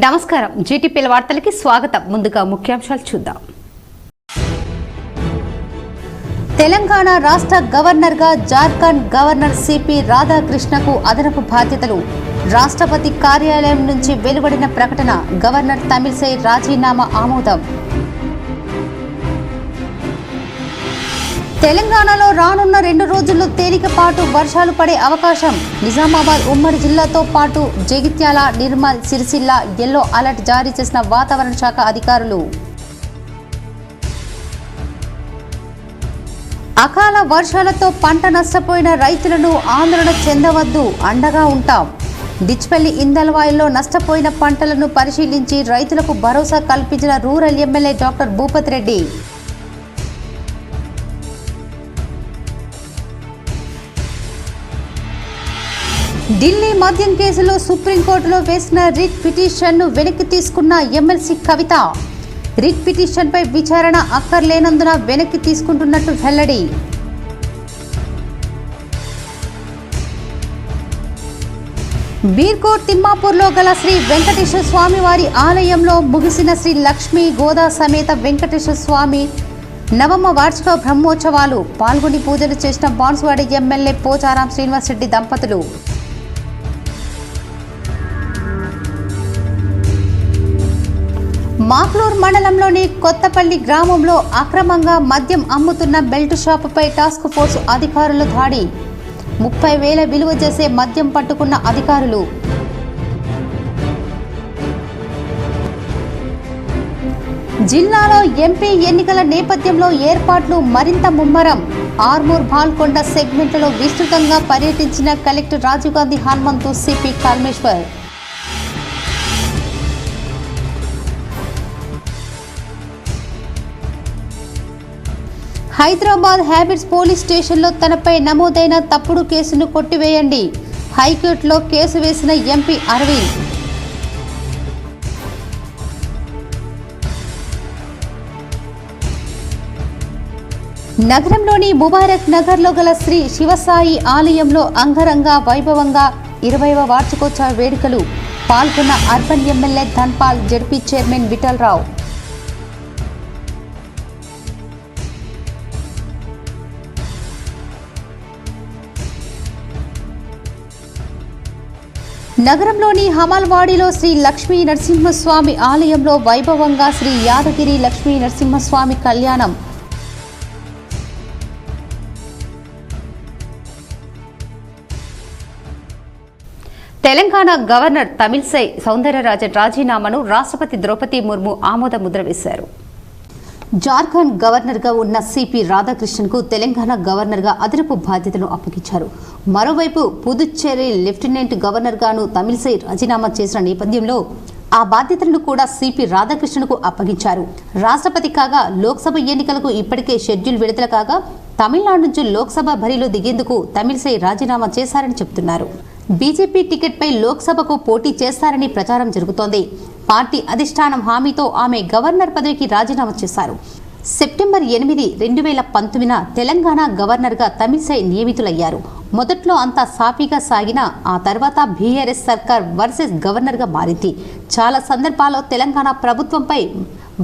నమస్కారం జీటీపీల వార్తలకి స్వాగతం. ముందుగా ముఖ్యాంశాలు చూద్దాం. తెలంగాణ రాష్ట్ర గవర్నర్గా జార్ఖండ్ గవర్నర్ సిపి రాధాకృష్ణకు అదనపు బాధ్యతలు. రాష్ట్రపతి కార్యాలయం నుంచి వెలువడిన ప్రకటన. గవర్నర్ తమిళిసై రాజీనామా ఆమోదం. తెలంగాణలో రానున్న 2 రోజుల్లో తేలికపాటు వర్షాలు పడే అవకాశం. నిజామాబాద్ ఉమ్మడి జిల్లాతో పాటు జగిత్యాల, నిర్మల్, సిరిసిల్ల యెల్లో అలర్ట్ జారీ చేసిన వాతావరణ శాఖ అధికారులు. అకాల వర్షాలతో పంట నష్టపోయిన రైతులను ఆందోళన చెందవద్దు, అండగా ఉంటాం. డిచ్పల్లి ఇందల్వాయిల్లో నష్టపోయిన పంటలను పరిశీలించి రైతులకు భరోసా కల్పించిన rural MLA doctor Bhupathi Reddy. Delhi మద్యం కేసులో సుప్రీంకోర్టులో వేసిన రిట్ పిటిషన్ను వెనక్కి తీసుకున్న ఎమ్మెల్సీ కవిత. రిట్ పిటిషన్పై విచారణ అక్కర్లేనందున వెనక్కి తీసుకుంటున్నట్టు వెల్లడి. బీర్కోట్ తిమ్మాపూర్లో గల శ్రీ వెంకటేశ్వర స్వామి వారి ఆలయంలో ముగిసిన శ్రీ లక్ష్మీ గోదా సమేత వెంకటేశ్వర స్వామి నవమ వార్షిక బ్రహ్మోత్సవాలు. పాల్గొని పూజలు చేసిన బాన్సువాడ ఎమ్మెల్యే పోచారం శ్రీనివాసరెడ్డి దంపతులు. మాక్లూర్ మండలంలోని కొత్తపల్లి గ్రామంలో అక్రమంగా మద్యం అమ్ముతున్న బెల్ట్ షాపుపై టాస్క్ ఫోర్స్ అధికారుల దాడి. 30,000 విలువ చేసే మద్యం పట్టుకున్న అధికారులు. జిల్లాలో ఎంపీ ఎన్నికల నేపథ్యంలో ఏర్పాట్లు మరింత ముమ్మరం. ఆర్మూర్ బాల్కొండ సెగ్మెంట్లలో విస్తృతంగా పర్యటించిన కలెక్టర్ రాజీవ్ గాంధీ హనుమంతు, సిపి కాళేశ్వర్. హైదరాబాద్ హ్యాబిట్స్ పోలీస్ స్టేషన్లో తనపై నమోదైన తప్పుడు కేసును కొట్టివేయండి. హైకోర్టులో కేసు వేసిన ఎంపీ అరవింద్. నగరంలోని ముబారక్ నగర్లో గల శ్రీ శివసాయి ఆలయంలో అంగరంగ వైభవంగా 20వ వార్షికోత్సవ వేడుకలు. పాల్గొన్న urban MLA Dhanpal, ZP chairman Vithal Rao. నగరంలోని హమాల్వాడిలో శ్రీ లక్ష్మీ నరసింహస్వామి ఆలయంలో వైభవంగా శ్రీ యాదగిరి లక్ష్మీ నరసింహస్వామి కళ్యాణం. తెలంగాణ గవర్నర్ తమిళిసై సౌందరరాజన్ రాజీనామాను రాష్ట్రపతి ద్రౌపది ముర్ము ఆమోద ముద్ర వేశారు. జార్ఖండ్ గవర్నర్గా ఉన్న సిపి రాధాకృష్ణన్కు తెలంగాణ గవర్నర్గా అదనపు బాధ్యతను అప్పగించారు. మరోవైపు పుదుచ్చేరి లెఫ్టినెంట్ గవర్నర్గాను తమిళిసై రాజీనామా చేసిన నేపథ్యంలో ఆ బాధ్యతలను కూడా సిపి రాధాకృష్ణన్కు అప్పగించారు. రాష్ట్రపతి కాగా లోక్సభ ఎన్నికలకు ఇప్పటికే షెడ్యూల్ విడుదల కాగా తమిళనాడు నుంచి లోక్సభ బరిలో దిగేందుకు తమిళిసై రాజీనామా చేశారని చెబుతున్నారు. బీజేపీ టికెట్పై లోక్సభకు పోటీ చేస్తారని ప్రచారం జరుగుతోంది. పార్టీ అధిష్టానం హామీతో ఆమె గవర్నర్ పదవికి రాజీనామా చేశారు. సెప్టెంబర్ 8, 2019 తెలంగాణ గవర్నర్గా తమిళిసై నియమితులయ్యారు. మొదట్లో అంతా సాఫీగా సాగినా ఆ తర్వాత బీఆర్ఎస్ సర్కార్ వర్సెస్ గవర్నర్గా మారింది. చాలా సందర్భాల్లో తెలంగాణ ప్రభుత్వంపై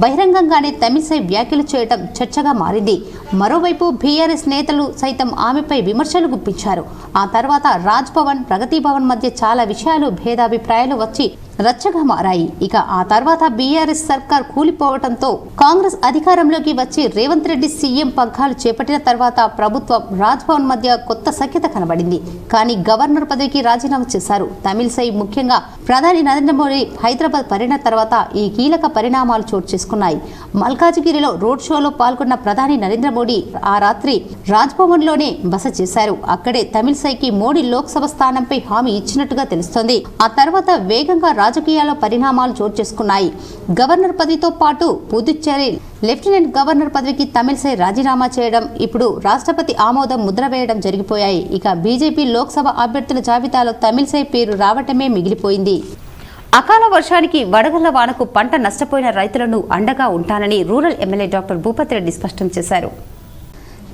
బహిరంగంగానే తమిళిసై వ్యాఖ్యలు చేయడం చర్చగా మారింది. మరోవైపు బీఆర్ఎస్ నేతలు సైతం ఆమెపై విమర్శలు గుప్పించారు. ఆ తర్వాత రాజ్ భవన్, ప్రగతి భవన్ మధ్య చాలా విషయాలు భేదాభిప్రాయాలు వచ్చి రచ్చగా మారాయి. ఇక ఆ తర్వాత బీఆర్ఎస్ సర్కార్ కూలిపోవడంతో కాంగ్రెస్ అధికారంలోకి వచ్చి రేవంత్ రెడ్డి సీఎం పగ్గాలు చేపట్టిన తర్వాత ప్రభుత్వం, రాజ్ భవన్ మధ్య కొత్త సఖ్యత కనబడింది. కానీ గవర్నర్ పదవికి రాజీనామా చేశారు. తమిళిసై ముఖ్యంగా ప్రధాని నరేంద్ర మోడీ హైదరాబాద్ పర్యటన తర్వాత ఈ కీలక పరిణామాలు చోటు చేసుకున్నాయి. మల్కాజిగిరిలో రోడ్ షోలో పాల్గొన్న ప్రధాని నరేంద్ర మోడీ ఆ రాత్రి రాజ్ భవన్ లోనే బస చేశారు. అక్కడే తమిళిసైకి మోడీ లోక్సభ స్థానంపై హామీ ఇచ్చినట్టుగా తెలుస్తోంది. ఆ తర్వాత వేగంగా రాజకీయాల్లో పరిణామాలు చోటు చేసుకున్నాయి. గవర్నర్ పదవితో పాటు పుదుచ్చేరి లెఫ్టినెంట్ గవర్నర్ పదవికి తమిళిసై రాజీనామా చేయడం, ఇప్పుడు రాష్ట్రపతి ఆమోదం ముద్ర వేయడం జరిగిపోయాయి. ఇక బీజేపీ లోక్సభ అభ్యర్థుల జాబితాలో తమిళిసై పేరు రావటమే మిగిలిపోయింది. అకాల వర్షానికి వడగళ్ల వానకు పంట నష్టపోయిన రైతులను అండగా ఉంటానని rural MLA doctor Bhupathi Reddy స్పష్టం చేశారు.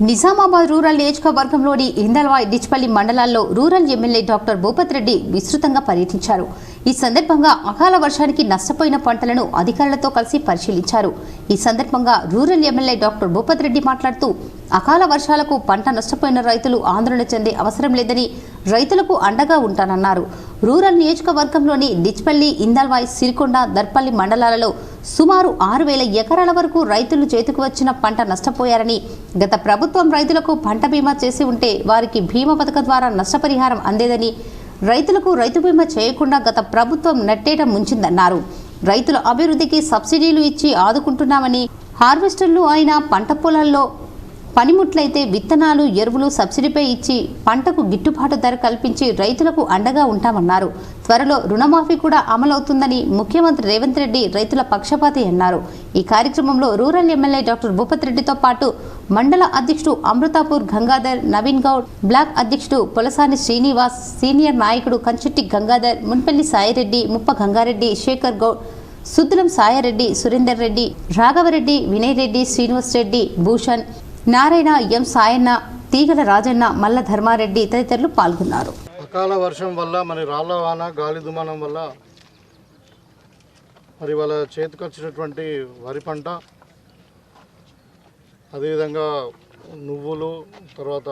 నిజామాబాద్ రూరల్ నియోజకవర్గంలోని ఇందల్వాయ్ డిచ్పల్లి మండలాల్లో rural MLA doctor Bhupath Reddy విస్తృతంగా పర్యటించారు. ఈ సందర్భంగా అకాల వర్షానికి నష్టపోయిన పంటలను అధికారులతో కలిసి పరిశీలించారు. ఈ సందర్భంగా rural MLA doctor Bhupath Reddy మాట్లాడుతూ అకాల వర్షాలకు పంట నష్టపోయిన రైతులు ఆందోళన చెందే అవసరం లేదని రైతులకు అండగా ఉంటానన్నారు. రూరల్ నియోజకవర్గంలోని డిచ్పల్లి, ఇందల్వాయ్, సిరికొండ, దర్పల్లి మండలాలలో సుమారు 6,000 ఎకరాల వరకు రైతులు చేతికి వచ్చిన పంట నష్టపోయారని, గత ప్రభుత్వం రైతులకు పంట బీమా చేసి ఉంటే వారికి బీమా పథకం ద్వారా నష్టపరిహారం అందేదని, రైతులకు రైతు బీమా చేయకుండా గత ప్రభుత్వం నట్టేట ముంచిందన్నారు. రైతుల అభివృద్ధికి సబ్సిడీలు ఇచ్చి ఆదుకుంటున్నామని, హార్వెస్టర్లు అయిన పంట పొలాల్లో పనిముట్లయితే విత్తనాలు, ఎరువులు సబ్సిడీపై ఇచ్చి పంటకు గిట్టుబాటు ధర కల్పించి రైతులకు అండగా ఉంటామన్నారు. త్వరలో రుణమాఫీ కూడా అమలవుతుందని ముఖ్యమంత్రి రేవంత్ రెడ్డి రైతుల పక్షపాతి అన్నారు. ఈ కార్యక్రమంలో రూరల్ ఎమ్మెల్యే డాక్టర్ భూపత్ రెడ్డితో పాటు మండల అధ్యక్షుడు అమృతాపూర్ గంగాధర్, నవీన్ గౌడ్, బ్లాక్ అధ్యక్షుడు పొలసాని శ్రీనివాస్, సీనియర్ నాయకుడు కంచెట్టి గంగాధర్, మున్పల్లి సాయిరెడ్డి, ముప్ప గంగారెడ్డి, శేఖర్ గౌడ్, సుద్దులం సాయారెడ్డి, సురేందర్ రెడ్డి, రాఘవరెడ్డి, వినయ్ రెడ్డి, శ్రీనివాస్ రెడ్డి, భూషణ్, నారాయణ, ఎం సాయన్న, తీగల రాజన్న, మల్ల ధర్మారెడ్డి తదితరులు పాల్గొన్నారు. అకాల వర్షం వల్ల మరి రాళ్ల వాన, గాలి దుమానం వల్ల మరి వాళ్ళ చేతికొచ్చినటువంటి వరి పంట, అదేవిధంగా నువ్వులు, తర్వాత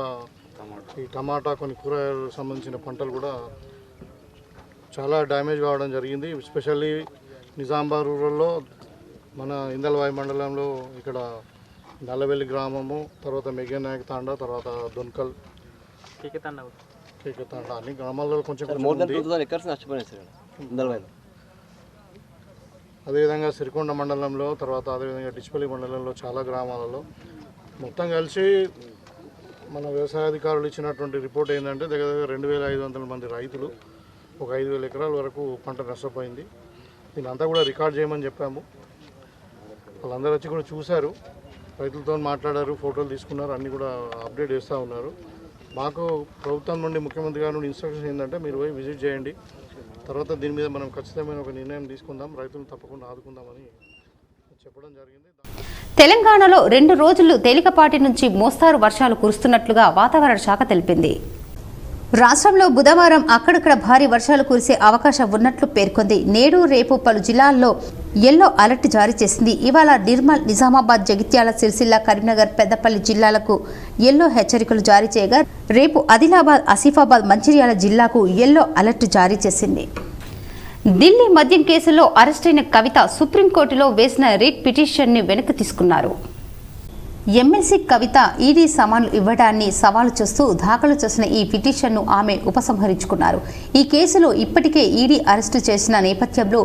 ఈ టమాటా, కొన్ని కూరగాయలకు సంబంధించిన పంటలు కూడా చాలా డ్యామేజ్ కావడం జరిగింది. ఎస్పెషల్లీ నిజామాబాద్ రూరల్లో మన ఇందల్వాయి మండలంలో ఇక్కడ నల్లవెల్లి గ్రామము, తర్వాత మెగ్గనాయక తాండా, తర్వాత దొన్కల్, కేకతాండా అన్ని గ్రామాల్లో కొంచెం అదేవిధంగా సిరికొండ మండలంలో, తర్వాత అదేవిధంగా డిచ్పల్లి మండలంలో చాలా గ్రామాలలో మొత్తం కలిసి మన వ్యవసాయ అధికారులు ఇచ్చినటువంటి రిపోర్ట్ ఏంటంటే దగ్గర 2,500 మంది రైతులు, ఒక 5,000 ఎకరాల వరకు పంట నష్టపోయింది. దీని అంతా కూడా రికార్డ్ చేయమని చెప్పాము. వాళ్ళందరూ వచ్చి కూడా చూశారు, రైతులతో మాట్లాడారు, ఫోటోలు తీసుకున్నారు, అన్నీ కూడా అప్డేట్ చేస్తూ ఉన్నారు. మాకు ప్రభుత్వం నుండి, ముఖ్యమంత్రి గారి నుండి ఇన్స్ట్రక్షన్ ఏంటంటే మీరు పోయి విజిట్ చేయండి, తర్వాత దీని మీద మనం ఖచ్చితమైన ఒక నిర్ణయం తీసుకుందాం, రైతులను తప్పకుండా ఆదుకుందామని చెప్పడం జరిగింది. తెలంగాణలో 2 రోజులు తేలికపాటి నుంచి మోస్తారు వర్షాలు కురుస్తున్నట్లుగా వాతావరణ శాఖ తెలిపింది. రాష్ట్రంలో బుధవారం అక్కడక్కడ భారీ వర్షాలు కురిసే అవకాశం ఉన్నట్లు పేర్కొంది. నేడు, రేపు పలు జిల్లాల్లో ఎల్లో అలర్ట్ జారీ చేసింది. ఇవాళ నిర్మల్, నిజామాబాద్, జగిత్యాల, సిరిసిల్ల, కరీంనగర్, పెద్దపల్లి జిల్లాలకు ఎల్లో హెచ్చరికలు జారీ చేయగా రేపు ఆదిలాబాద్, ఆసిఫాబాద్, మంచిర్యాల జిల్లాకు ఎల్లో అలర్ట్ జారీ చేసింది. ఢిల్లీ మద్యం కేసులో అరెస్టైన కవిత సుప్రీంకోర్టులో వేసిన రిట్ పిటిషన్ని వెనక్కి తీసుకున్నారు. ఎమ్మెల్సీ కవిత ఈడీ సమన్లు ఇవ్వడాన్ని సవాలు చేస్తూ దాఖలు చేసిన ఈ పిటిషన్ను ఆమె ఉపసంహరించుకున్నారు. ఈ కేసులో ఇప్పటికే ఈడీ అరెస్టు చేసిన నేపథ్యంలో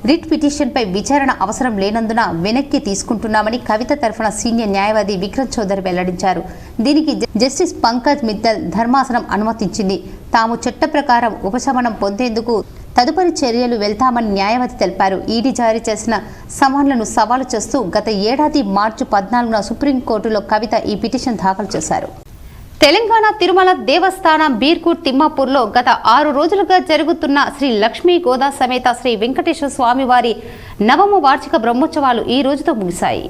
రిట్ పిటిషన్పై విచారణ అవసరం లేనందున వెనక్కి తీసుకుంటున్నామని కవిత తరఫున సీనియర్ న్యాయవాది విక్రమ్ చౌదరి వెల్లడించారు. దీనికి జస్టిస్ పంకజ్ మిత్తల్ ధర్మాసనం అనుమతించింది. తాము చట్ట ప్రకారం ఉపశమనం పొందేందుకు తదుపరి చర్యలు వెళ్తామని న్యాయవాది తెలిపారు. ఈడీ జారీ చేసిన సమన్లను సవాలు చేస్తూ గత ఏడాది మార్చి 14న సుప్రీంకోర్టులో కవిత ఈ పిటిషన్ దాఖలు చేశారు. తెలంగాణ తిరుమల దేవస్థానం బీర్కూట్ తిమ్మాపూర్లో గత 6 రోజులుగా జరుగుతున్న శ్రీ లక్ష్మీ గోదా సమేత శ్రీ వెంకటేశ్వర స్వామి వారి నవమ వార్షిక బ్రహ్మోత్సవాలు ఈ రోజుతో ముగిశాయి.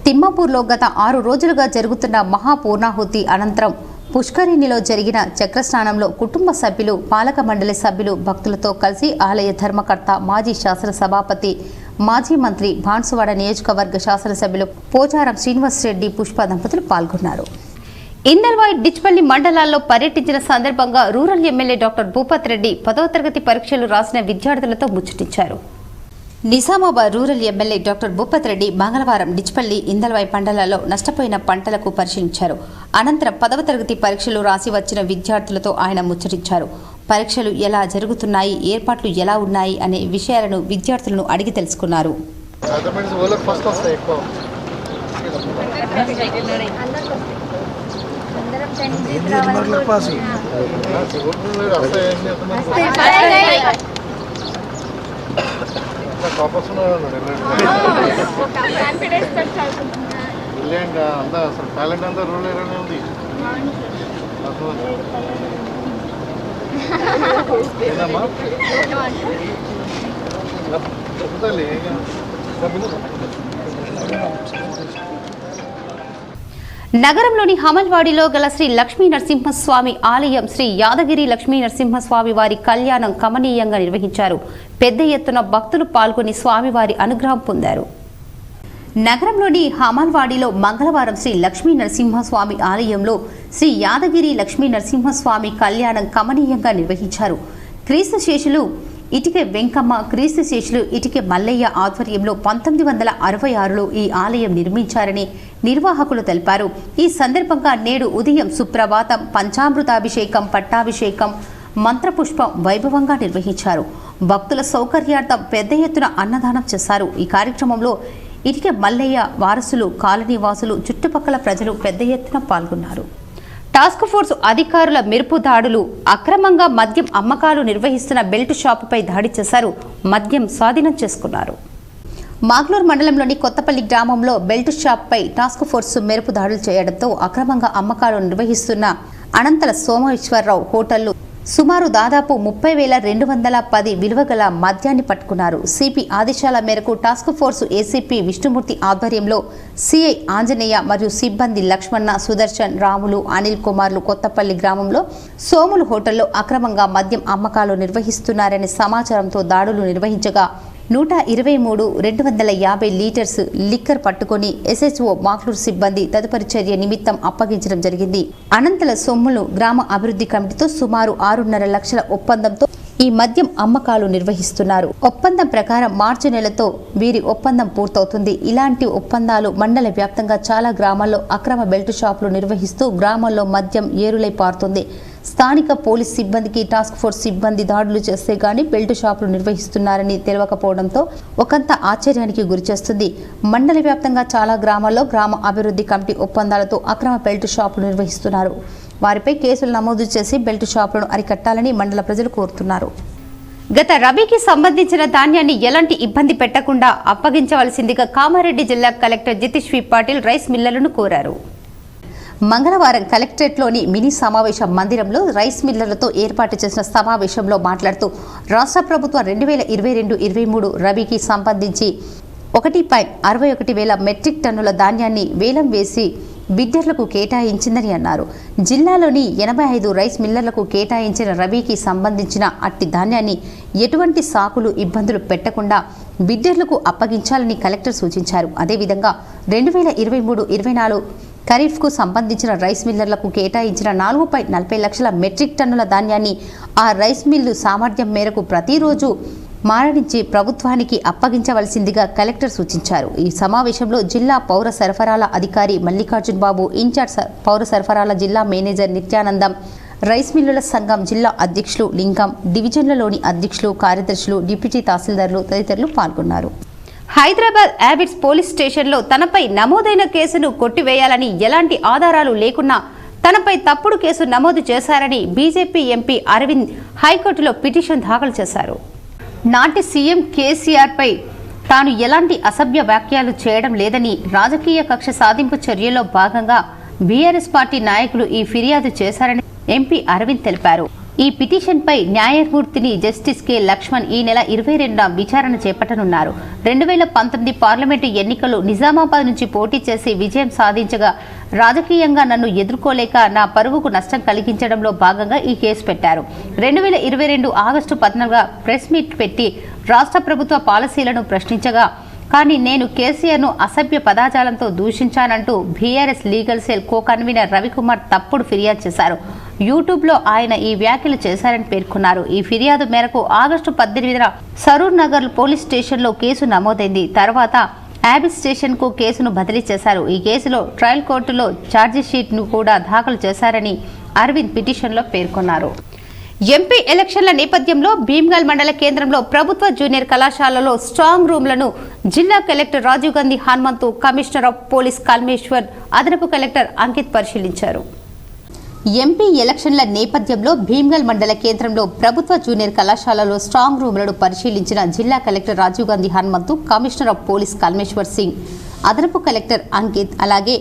తిమ్మాపూర్లో గత 6 రోజులుగా జరుగుతున్న మహాపూర్ణాహుతి అనంతరం పుష్కరిణిలో జరిగిన చక్రస్నానంలో కుటుంబ సభ్యులు, పాలక మండలి సభ్యులు భక్తులతో కలిసి ఆలయ ధర్మకర్త, మాజీ శాసనసభాపతి, మాజీ మంత్రి, బాన్సువాడ నియోజకవర్గ శాసనసభ్యులు పోచారం శ్రీనివాస్ రెడ్డి, పుష్ప దంపతులు పాల్గొన్నారు. ఇందల్వాయ్, డిచ్పల్లి మండలాల్లో పర్యటించిన సందర్భంగా rural MLA doctor Bhupath Reddy 10వ తరగతి పరీక్షలు రాసిన విద్యార్థులతో ముచ్చటించారు. Nizamabad rural MLA doctor Bhupath Reddy మంగళవారం డిచ్పల్లి, ఇందల్వాయ్ మండలాల్లో నష్టపోయిన పంటలకు పరిశీలించారు. అనంతరం 10వ తరగతి పరీక్షలు రాసి వచ్చిన విద్యార్థులతో ఆయన ముచ్చటించారు. పరీక్షలు ఎలా జరుగుతున్నాయి, ఏర్పాట్లు ఎలా ఉన్నాయి అనే విషయాలను విద్యార్థులను అడిగి తెలుసుకున్నారు. అంతా అసలు టాలెంట్ అంతా రూరల్ ఏరియానే ఉంది. ఏందమ్మా చెప్తాలే. నగరంలోని హమల్వాడిలో గల శ్రీ లక్ష్మీ నరసింహస్వామి ఆలయం శ్రీ యాదగిరి లక్ష్మీ నరసింహస్వామి వారి కళ్యాణం కమనీయంగా నిర్వహించారు. పెద్ద ఎత్తున భక్తులు పాల్గొని స్వామివారి అనుగ్రహం పొందారు. నగరంలోని హమల్వాడిలో మంగళవారం శ్రీ లక్ష్మీ నరసింహస్వామి ఆలయంలో శ్రీ యాదగిరి లక్ష్మీ నరసింహస్వామి కళ్యాణం కమనీయంగా నిర్వహించారు. క్రీస్తు శేషులు ఇటికె వెంకమ్మ, క్రీస్తు శేషులు ఇటికె మల్లయ్య ఆధ్వర్యంలో 1966లో ఈ ఆలయం నిర్మించారని నిర్వాహకులు తెలిపారు. ఈ సందర్భంగా నేడు ఉదయం సుప్రభాతం, పంచామృతాభిషేకం, పట్టాభిషేకం, మంత్రపుష్పం వైభవంగా నిర్వహించారు. భక్తుల సౌకర్యార్థం పెద్ద ఎత్తున అన్నదానం చేశారు. ఈ కార్యక్రమంలో ఇటికె మల్లయ్య వారసులు, కాలనీ వాసులు, చుట్టుపక్కల ప్రజలు పెద్ద ఎత్తున పాల్గొన్నారు. టాస్క్ ఫోర్స్ అధికారుల మెరుపు దాడులు. అక్రమంగా మద్యం అమ్మకాలు నిర్వహిస్తున్న బెల్ట్ షాపుపై దాడి చేశారు. మద్యం స్వాధీనం చేసుకున్నారు. మాగ్లూరు మండలంలోని కొత్తపల్లి గ్రామంలో బెల్ట్ షాప్పై టాస్క్ ఫోర్స్ మెరుపు దాడులు చేయడంతో అక్రమంగా అమ్మకాలు నిర్వహిస్తున్న అనంతల సోమేశ్వరరావు హోటల్లో సుమారు దాదాపు 30,210 విలువ గల మద్యాన్ని పట్టుకున్నారు. సిపి ఆదేశాల మేరకు టాస్క్ ఫోర్స్ ఏసీపీ విష్ణుమూర్తి ఆధ్వర్యంలో సిఐ ఆంజనేయ మరియు సిబ్బంది లక్ష్మణ, సుదర్శన్, రాములు, అనిల్ కుమార్లు కొత్తపల్లి గ్రామంలో సోములు హోటల్లో అక్రమంగా మద్యం అమ్మకాలు నిర్వహిస్తున్నారనే సమాచారంతో దాడులు నిర్వహించగా 123,250 లీటర్స్ లిక్కర్ పట్టుకొని ఎస్హెచ్ఓ మాక్లూరు సిబ్బంది తదుపరి చర్య నిమిత్తం అప్పగించడం జరిగింది. అనంతల సొమ్ములు గ్రామ అభివృద్ధి కమిటీతో సుమారు 6.5 లక్షల ఒప్పందంతో ఈ మద్యం అమ్మకాలు నిర్వహిస్తున్నారు. ఒప్పందం ప్రకారం మార్చి నెలతో వీరి ఒప్పందం పూర్తవుతుంది. ఇలాంటి ఒప్పందాలు మండల వ్యాప్తంగా చాలా గ్రామాల్లో అక్రమ బెల్ట్ షాపులు నిర్వహిస్తూ గ్రామాల్లో మద్యం ఏరులై పారుతుంది. స్థానిక పోలీస్ సిబ్బందికి టాస్క్ ఫోర్స్ సిబ్బంది దాడులు చేస్తే గానీ బెల్ట్ షాపులు నిర్వహిస్తున్నారని తెలియకపోవడంతో ఒకంత ఆశ్చర్యానికి గురిచేస్తుంది. మండల వ్యాప్తంగా చాలా గ్రామాల్లో గ్రామ అభివృద్ధి కమిటీ ఒప్పందాలతో అక్రమ బెల్ట్ షాపులు నిర్వహిస్తున్నారు. వారిపై కేసులు నమోదు చేసి బెల్ట్ షాపులను అరికట్టాలని మండల ప్రజలు కోరుతున్నారు. గత రబీకి సంబంధించిన ధాన్యాన్ని ఎలాంటి ఇబ్బంది పెట్టకుండా అప్పగించవలసిందిగా కామారెడ్డి జిల్లా కలెక్టర్ జితేష్ పాటిల్ రైస్ మిల్లర్లను కోరారు. మంగళవారం కలెక్టరేట్లోని మినీ సమావేశ మందిరంలో రైస్ మిల్లర్లతో ఏర్పాటు చేసిన సమావేశంలో మాట్లాడుతూ రాష్ట్ర ప్రభుత్వం 2022-23 రబీకి సంబంధించి 1.61 మెట్రిక్ టన్నుల ధాన్యాన్ని వేలం వేసి బిడ్డర్లకు కేటాయించిందని అన్నారు. జిల్లాలోని 85 రైస్ మిల్లర్లకు కేటాయించిన రబీకి సంబంధించిన అట్టి ధాన్యాన్ని ఎటువంటి సాకులు ఇబ్బందులు పెట్టకుండా బిడ్డర్లకు అప్పగించాలని కలెక్టర్ సూచించారు. అదేవిధంగా 2023-24 ఖరీఫ్కు సంబంధించిన రైస్ మిల్లర్లకు కేటాయించిన 4.40 లక్షల మెట్రిక్ టన్నుల ధాన్యాన్ని ఆ రైస్ మిల్లు సామర్థ్యం మేరకు ప్రతిరోజు మారడించి ప్రభుత్వానికి అప్పగించవలసిందిగా కలెక్టర్ సూచించారు. ఈ సమావేశంలో జిల్లా పౌర సరఫరాల అధికారి మల్లికార్జున్ బాబు, ఇన్ఛార్జ్ పౌర సరఫరాల జిల్లా మేనేజర్ నిత్యానందం, రైస్ మిల్లుల సంఘం జిల్లా అధ్యక్షులు లింగం, డివిజన్లలోని అధ్యక్షులు, కార్యదర్శులు, డిప్యూటీ తహసీల్దార్లు తదితరులు పాల్గొన్నారు. హైదరాబాద్ యాబిట్స్ పోలీస్ స్టేషన్లో తనపై నమోదైన కేసును కొట్టివేయాలని ఎలాంటి ఆధారాలు లేకున్నా తనపై తప్పుడు కేసు నమోదు చేశారని బీజేపీ ఎంపీ అరవింద్ హైకోర్టులో పిటిషన్ దాఖలు చేశారు. నాటి సీఎం కేసీఆర్పై తాను ఎలాంటి అసభ్య వ్యాఖ్యలు చేయడం లేదని రాజకీయ కక్ష సాధింపు చర్యలో భాగంగా బీఆర్ఎస్ పార్టీ నాయకులు ఈ ఫిర్యాదు చేశారని ఎంపీ అరవింద్ తెలిపారు. ఈ పిటిషన్పై న్యాయమూర్తిని జస్టిస్ కె లక్ష్మణ్ ఈ నెల 22న విచారణ చేపట్టనున్నారు. 2019 పార్లమెంటు ఎన్నికల్లో నిజామాబాద్ నుంచి పోటీ చేసి విజయం సాధించగా రాజకీయంగా నన్ను ఎదుర్కోలేక నా పరువుకు నష్టం కలిగించడంలో భాగంగా ఈ కేసు పెట్టారు. 2022 ఆగస్టు 14న ప్రెస్ మీట్ పెట్టి రాష్ట్ర ప్రభుత్వ పాలసీలను ప్రశ్నించగా కానీ నేను కేసీఆర్ను అసభ్య పదాజాలంతో దూషించానంటూ BRS legal cell co convener Ravikumar తప్పుడు ఫిర్యాదు చేశారు. యూట్యూబ్లో ఆయన ఈ వ్యాఖ్యలు చేశారని పేర్కొన్నారు. ఈ ఫిర్యాదు మేరకు ఆగస్టు 18న సరూర్ నగర్ పోలీస్ స్టేషన్లో కేసు నమోదైంది. తర్వాత యాబిట్ స్టేషన్కు కేసును బదిలీ చేశారు. ఈ కేసులో ట్రయల్ కోర్టులో ఛార్జిషీట్ను కూడా దాఖలు చేశారని అరవింద్ పిటిషన్లో పేర్కొన్నారు. ఎంపీ ఎలక్షన్ల నేపథ్యంలో భీమ్గల్ మండల కేంద్రంలో ప్రభుత్వ జూనియర్ కళాశాలలో స్ట్రాంగ్ రూమ్లను జిల్లా collector Rajiv Gandhi Hanumanthu, commissioner of police Kalmeshwar, అదనపు కలెక్టర్ అంకిత్ పరిశీలించారు. ఎంపీ ఎలక్షన్ల నేపథ్యంలో భీమ్గల్ మండల కేంద్రంలో ప్రభుత్వ జూనియర్ కళాశాలలో స్ట్రాంగ్ రూమ్లను పరిశీలించిన జిల్లా collector Rajiv Gandhi Hanumanthu, commissioner of police Kalmeshwar Singh, అదనపు కలెక్టర్ అంకిత్, అలాగే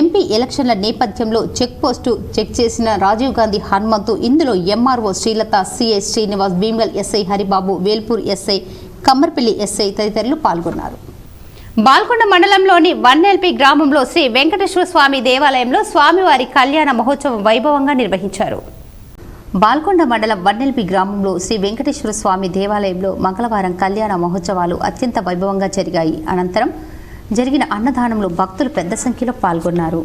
ఎంపీ ఎలక్షన్ల నేపథ్యంలో చెక్ పోస్టు చెక్ చేసిన రాజీవ్ గాంధీ హనుమంతు, ఇందులో MRO Srilatha, CI Srinivas, Bheemgal SI Haribabu, Velpur SI, Kammarpalli SI తదితరులు పాల్గొన్నారు. బాల్కొండ మండలంలోని వన్నెల్పి గ్రామంలో శ్రీ వెంకటేశ్వర స్వామి దేవాలయంలో స్వామివారి కళ్యాణ మహోత్సవం వైభవంగా నిర్వహించారు. బాల్కొండ మండలం వన్నెల్పి గ్రామంలో శ్రీ వెంకటేశ్వర స్వామి దేవాలయంలో మంగళవారం కళ్యాణ మహోత్సవాలు అత్యంత వైభవంగా జరిగాయి. అనంతరం జరిగిన అన్నదానంలో భక్తులు పెద్ద సంఖ్యలో పాల్గొన్నారు.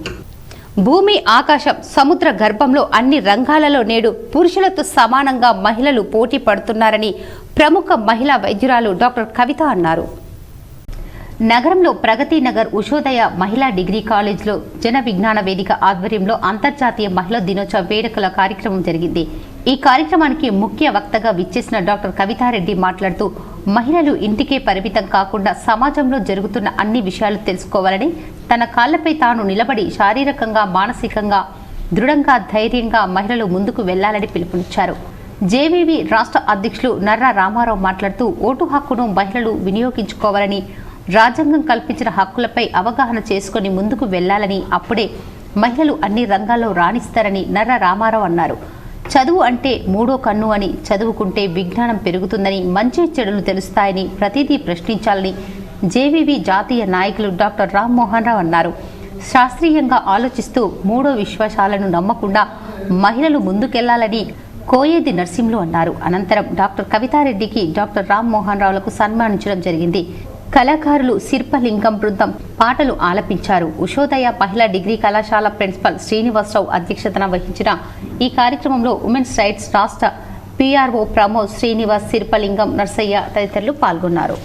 భూమి, ఆకాశం, సముద్ర గర్భంలో అన్ని రంగాలలో నేడు పురుషులతో సమానంగా మహిళలు పోటీ పడుతున్నారని ప్రముఖ మహిళా వైద్యురాలు డాక్టర్ కవిత అన్నారు. నగరంలో ప్రగతి నగర్ ఉషోదయ మహిళా డిగ్రీ కాలేజ్లో జన విజ్ఞాన వేదిక ఆధ్వర్యంలో అంతర్జాతీయ మహిళా దినోత్సవ వేడుకల కార్యక్రమం జరిగింది. ఈ కార్యక్రమానికి ముఖ్య వక్తగా విచ్చేసిన డాక్టర్ కవితారెడ్డి మాట్లాడుతూ మహిళలు ఇంటికే పరిమితం కాకుండా సమాజంలో జరుగుతున్న అన్ని విషయాలు తెలుసుకోవాలని, తన కాళ్లపై తాను నిలబడి శారీరకంగా, మానసికంగా దృఢంగా, ధైర్యంగా మహిళలు ముందుకు వెళ్లాలని పిలుపునిచ్చారు. జేవీవీ రాష్ట్ర అధ్యక్షులు నర్రా రామారావు మాట్లాడుతూ ఓటు హక్కును మహిళలు వినియోగించుకోవాలని, రాజ్యాంగం కల్పించిన హక్కులపై అవగాహన చేసుకుని ముందుకు వెళ్లాలని, అప్పుడే మహిళలు అన్ని రంగాల్లో రాణిస్తారని నర్రా రామారావు అన్నారు. చదువు అంటే మూడో కన్ను అని, చదువుకుంటే విజ్ఞానం పెరుగుతుందని, మంచి చెడులు తెలుస్తాయని, ప్రతిదీ ప్రశ్నించాలని జేవీవీ జాతీయ నాయకులు డాక్టర్ రామ్మోహన్ రావు అన్నారు. శాస్త్రీయంగా ఆలోచిస్తూ మూడో విశ్వాసాలను నమ్మకుండా మహిళలు ముందుకెళ్లాలని కోయేది నర్సింహులు అన్నారు. అనంతరం డాక్టర్ కవితారెడ్డికి డాక్టర్ రామ్మోహన్ రావులకు సన్మానించడం జరిగింది. కళాకారులు శిల్పలింగం బృందం పాటలు ఆలపించారు. ఉషోదయ మహిళా డిగ్రీ కళాశాల ప్రిన్సిపల్ శ్రీనివాసరావు అధ్యక్షతన వహించిన ఈ కార్యక్రమంలో ఉమెన్స్ రైట్స్ రాష్ట్ర పిఆర్ఓ ప్రమోద్, శ్రీనివాస్, శిల్పలింగం, నర్సయ్య తదితరులు పాల్గొన్నారు.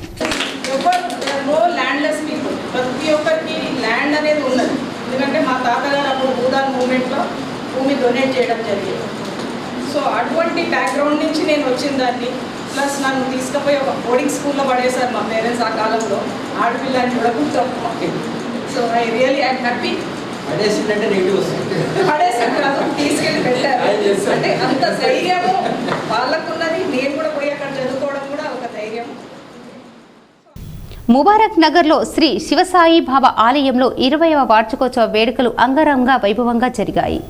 ప్రతి ఒక్కరికి ల్యాండ్ అనేది ఉన్నది. ఎందుకంటే మా తాతగారు అప్పుడు భూదాన్ మూమెంట్లో భూమి డొనేట్ చేయడం జరిగింది. సో అటువంటి బ్యాక్గ్రౌండ్ నుంచి నేను వచ్చిన దాన్ని, ప్లస్ నన్ను తీసుకుపోయి ఒక బోర్డింగ్ స్కూల్లో పడేశారు మా పేరెంట్స్ ఆ కాలంలో. ఆడపిల్లని చూడకుండా. So I really I'm happy. పడేసిందంటే నెగిటివ్ వస్తుంది. పడేసాను కాదు, తీసుకెళ్ళి పెట్టారు. అంటే అంత ధైర్యము వాళ్ళకున్నది. నేను కూడా పోయి అక్కడ చదువుకోవడం కూడా ఒక ధైర్యం. ముబారక్ నగర్లో శ్రీ శివసాయి బాబా ఆలయంలో 20వ వార్షికోత్సవ వేడుకలు అంగరంగ వైభవంగా జరిగాయి.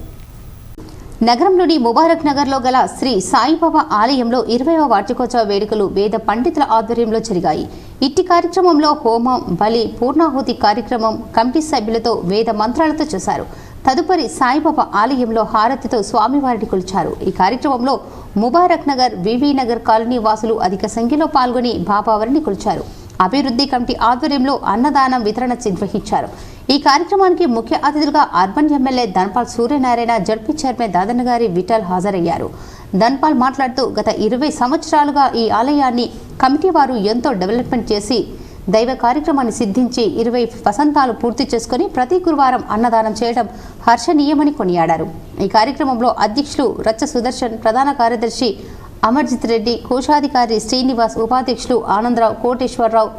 నగరంలోని ముబారక్ నగర్లో గల శ్రీ సాయిబాబా ఆలయంలో 20వ వార్షికోత్సవ వేడుకలు వేద పండితుల ఆధ్వర్యంలో జరిగాయి. ఇట్టి కార్యక్రమంలో హోమం, బలి, పూర్ణాహుతి కార్యక్రమం కమిటీ సభ్యులతో వేద మంత్రాలతో చేశారు. తదుపరి సాయిబాబా ఆలయంలో హారతితో స్వామివారిని కొలిచారు. ఈ కార్యక్రమంలో ముబారక్ నగర్, వివి నగర్ కాలనీ వాసులు అధిక సంఖ్యలో పాల్గొని బాబావారిని కొలిచారు. అభివృద్ధి కమిటీ ఆధ్వర్యంలో అన్నదానం వితరణ నిర్వహించారు. ఈ కార్యక్రమానికి ముఖ్య అతిథులుగా urban MLA Dhanpal Suryanarayana, ZP chairman Dadanna గారి విఠల్ హాజరయ్యారు. ధన్పాల్ మాట్లాడుతూ గత 20 సంవత్సరాలుగా ఈ ఆలయాన్ని కమిటీ వారు ఎంతో డెవలప్మెంట్ చేసి దైవ కార్యక్రమాన్ని సిద్ధించి 20 వసంతాలు పూర్తి చేసుకుని ప్రతి గురువారం అన్నదానం చేయడం హర్షణీయమని కొనియాడారు. ఈ కార్యక్రమంలో అధ్యక్షులు రచ్చ సుదర్శన్, ప్రధాన కార్యదర్శి అమర్జిత్ రెడ్డి, కోశాధికారి శ్రీనివాస్, ఉపాధ్యక్షులు ఆనందరావు, కోటేశ్వరరావు,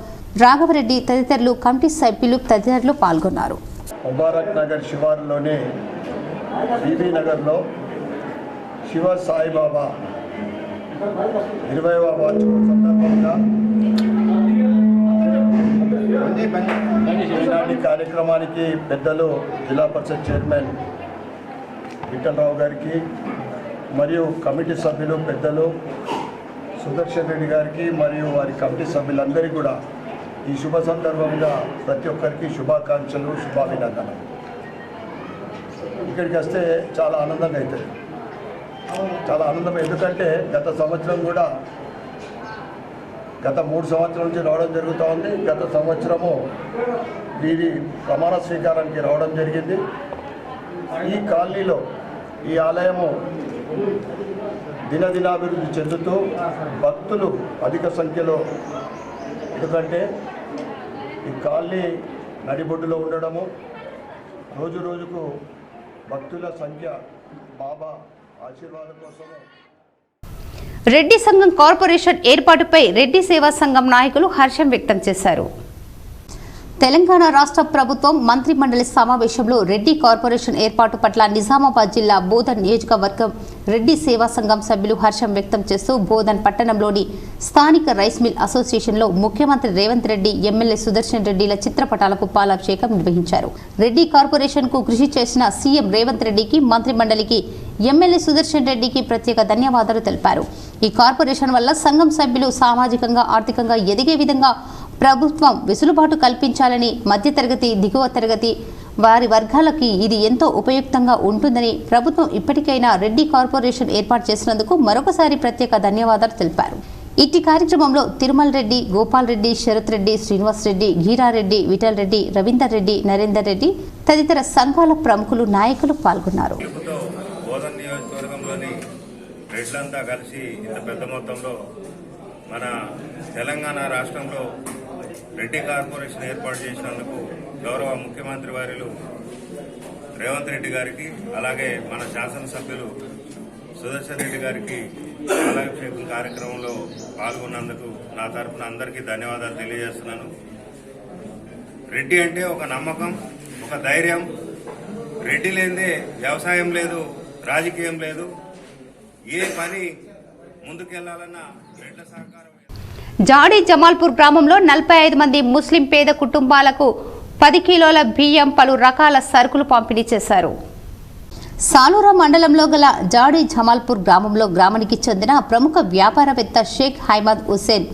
రాఘవరెడ్డి తదితరులు, కమిటీ సభ్యులు తదితరులు పాల్గొన్నారు. ముబారక్ నగర్ శివారులోని బీబీ నగర్లో శివ సాయిబాబా 20వ వార్షికోత్సవం సందర్భంగా ఈనాటి కార్యక్రమానికి పెద్దలు జిల్లా పరిషత్ చైర్మన్ విఠలరావు గారికి మరియు కమిటీ సభ్యులు పెద్దలు సుదర్శన్ రెడ్డి గారికి మరియు వారి కమిటీ సభ్యులందరికీ కూడా ఈ శుభ సందర్భంగా ప్రతి ఒక్కరికి శుభాకాంక్షలు, శుభాభినందనలు. ఇక్కడికి వస్తే చాలా ఆనందంగా అవుతుంది. చాలా ఆనందం. ఎందుకంటే గత సంవత్సరం కూడా గత 3 సంవత్సరాల నుంచి రావడం జరుగుతూ ఉంది. గత సంవత్సరము వీరి ప్రమాణ స్వీకారానికి రావడం జరిగింది. ఈ కాలనీలో ఈ ఆలయము దినదినాభివృద్ధి చెందుతూ భక్తులు అధిక సంఖ్యలో, ఎందుకంటే ఈ కాలనీ నడిబొడ్డులో ఉండడము, రోజు రోజుకు భక్తుల సంఖ్య బాబా ఆశీర్వాదం కోసము. రెడ్డి సంఘం కార్పొరేషన్ ఏర్పాటుపై రెడ్డి సేవా సంఘం నాయకులు హర్షం వ్యక్తం చేశారు. తెలంగాణ రాష్ట్ర ప్రభుత్వం మంత్రి మండలి సమావేశంలో రెడ్డి కార్పొరేషన్ ఏర్పాటు పట్ల నిజామాబాద్ జిల్లా బోధన్ నియోజకవర్గం రెడ్డి సేవా సంఘం సభ్యులు హర్షం వ్యక్తం చేస్తూ బోధన్ పట్టణంలోని స్థానిక రైస్ మిల్ అసోసియేషన్లో ముఖ్యమంత్రి రేవంత్ రెడ్డి, ఎమ్మెల్యే సుదర్శన్ రెడ్డిల చిత్రపటాలకు పాలాభిషేకం నిర్వహించారు. రెడ్డి కార్పొరేషన్ కు కృషి చేసిన సీఎం రేవంత్ రెడ్డికి, మంత్రి మండలికి, ఎమ్మెల్యే సుదర్శన్ రెడ్డికి ప్రత్యేక ధన్యవాదాలు తెలిపారు. ఈ కార్పొరేషన్ వల్ల సంఘం సభ్యులు సామాజికంగా, ఆర్థికంగా ఎదిగే విధంగా ప్రభుత్వం వెసులుబాటు కల్పించాలని, మధ్యతరగతి, దిగువ తరగతి వారి వర్గాలకి ఇది ఎంతో ఉపయుక్తంగా ఉంటుందని ప్రభుత్వం ఇప్పటికైనా రెడ్డి కార్పొరేషన్ ఏర్పాటు చేసినందుకు మరొకసారి ప్రత్యేక ధన్యవాదాలు తెలిపారు. ఇట్టి కార్యక్రమంలో తిరుమల్ రెడ్డి, గోపాల్ రెడ్డి, శరత్ రెడ్డి, శ్రీనివాస్ రెడ్డి, గీరారెడ్డి, విఠల్ రెడ్డి, రవీందర్ రెడ్డి, నరేందర్ రెడ్డి తదితర సంఘాల ప్రముఖులు, నాయకులు పాల్గొన్నారు. రెడ్లంతా కలిసి ఇంత పెద్ద మొత్తంలో మన తెలంగాణ రాష్ట్రంలో రెడ్డి కార్పొరేషన్ ఏర్పాటు చేసినందుకు గౌరవ ముఖ్యమంత్రి వర్యులు రేవంత్ రెడ్డి గారికి, అలాగే మన శాసనసభ్యులు సుదర్శన్ రెడ్డి గారికి పాలాభిషేకం కార్యక్రమంలో పాల్గొన్నందుకు నా తరఫున అందరికీ ధన్యవాదాలు తెలియజేస్తున్నాను. రెడ్డి అంటే ఒక నమ్మకం, ఒక ధైర్యం. రెడ్డి లేదే వ్యవసాయం లేదు, రాజకీయం లేదు. ఏ పని ముందుకెళ్లాలన్నా రెడ్ల సహకారం. జాడి జమాల్పూర్ గ్రామంలో 45 మంది ముస్లిం పేద కుటుంబాలకు 10 కిలోల బియ్యం, పలు రకాల సరుకులు పంపిణీ చేశారు. సాలూరా మండలంలో గల జాడి జమాల్పూర్ గ్రామంలో గ్రామానికి చెందిన ప్రముఖ వ్యాపారవేత్త షేక్ హైమద్ హుసేన్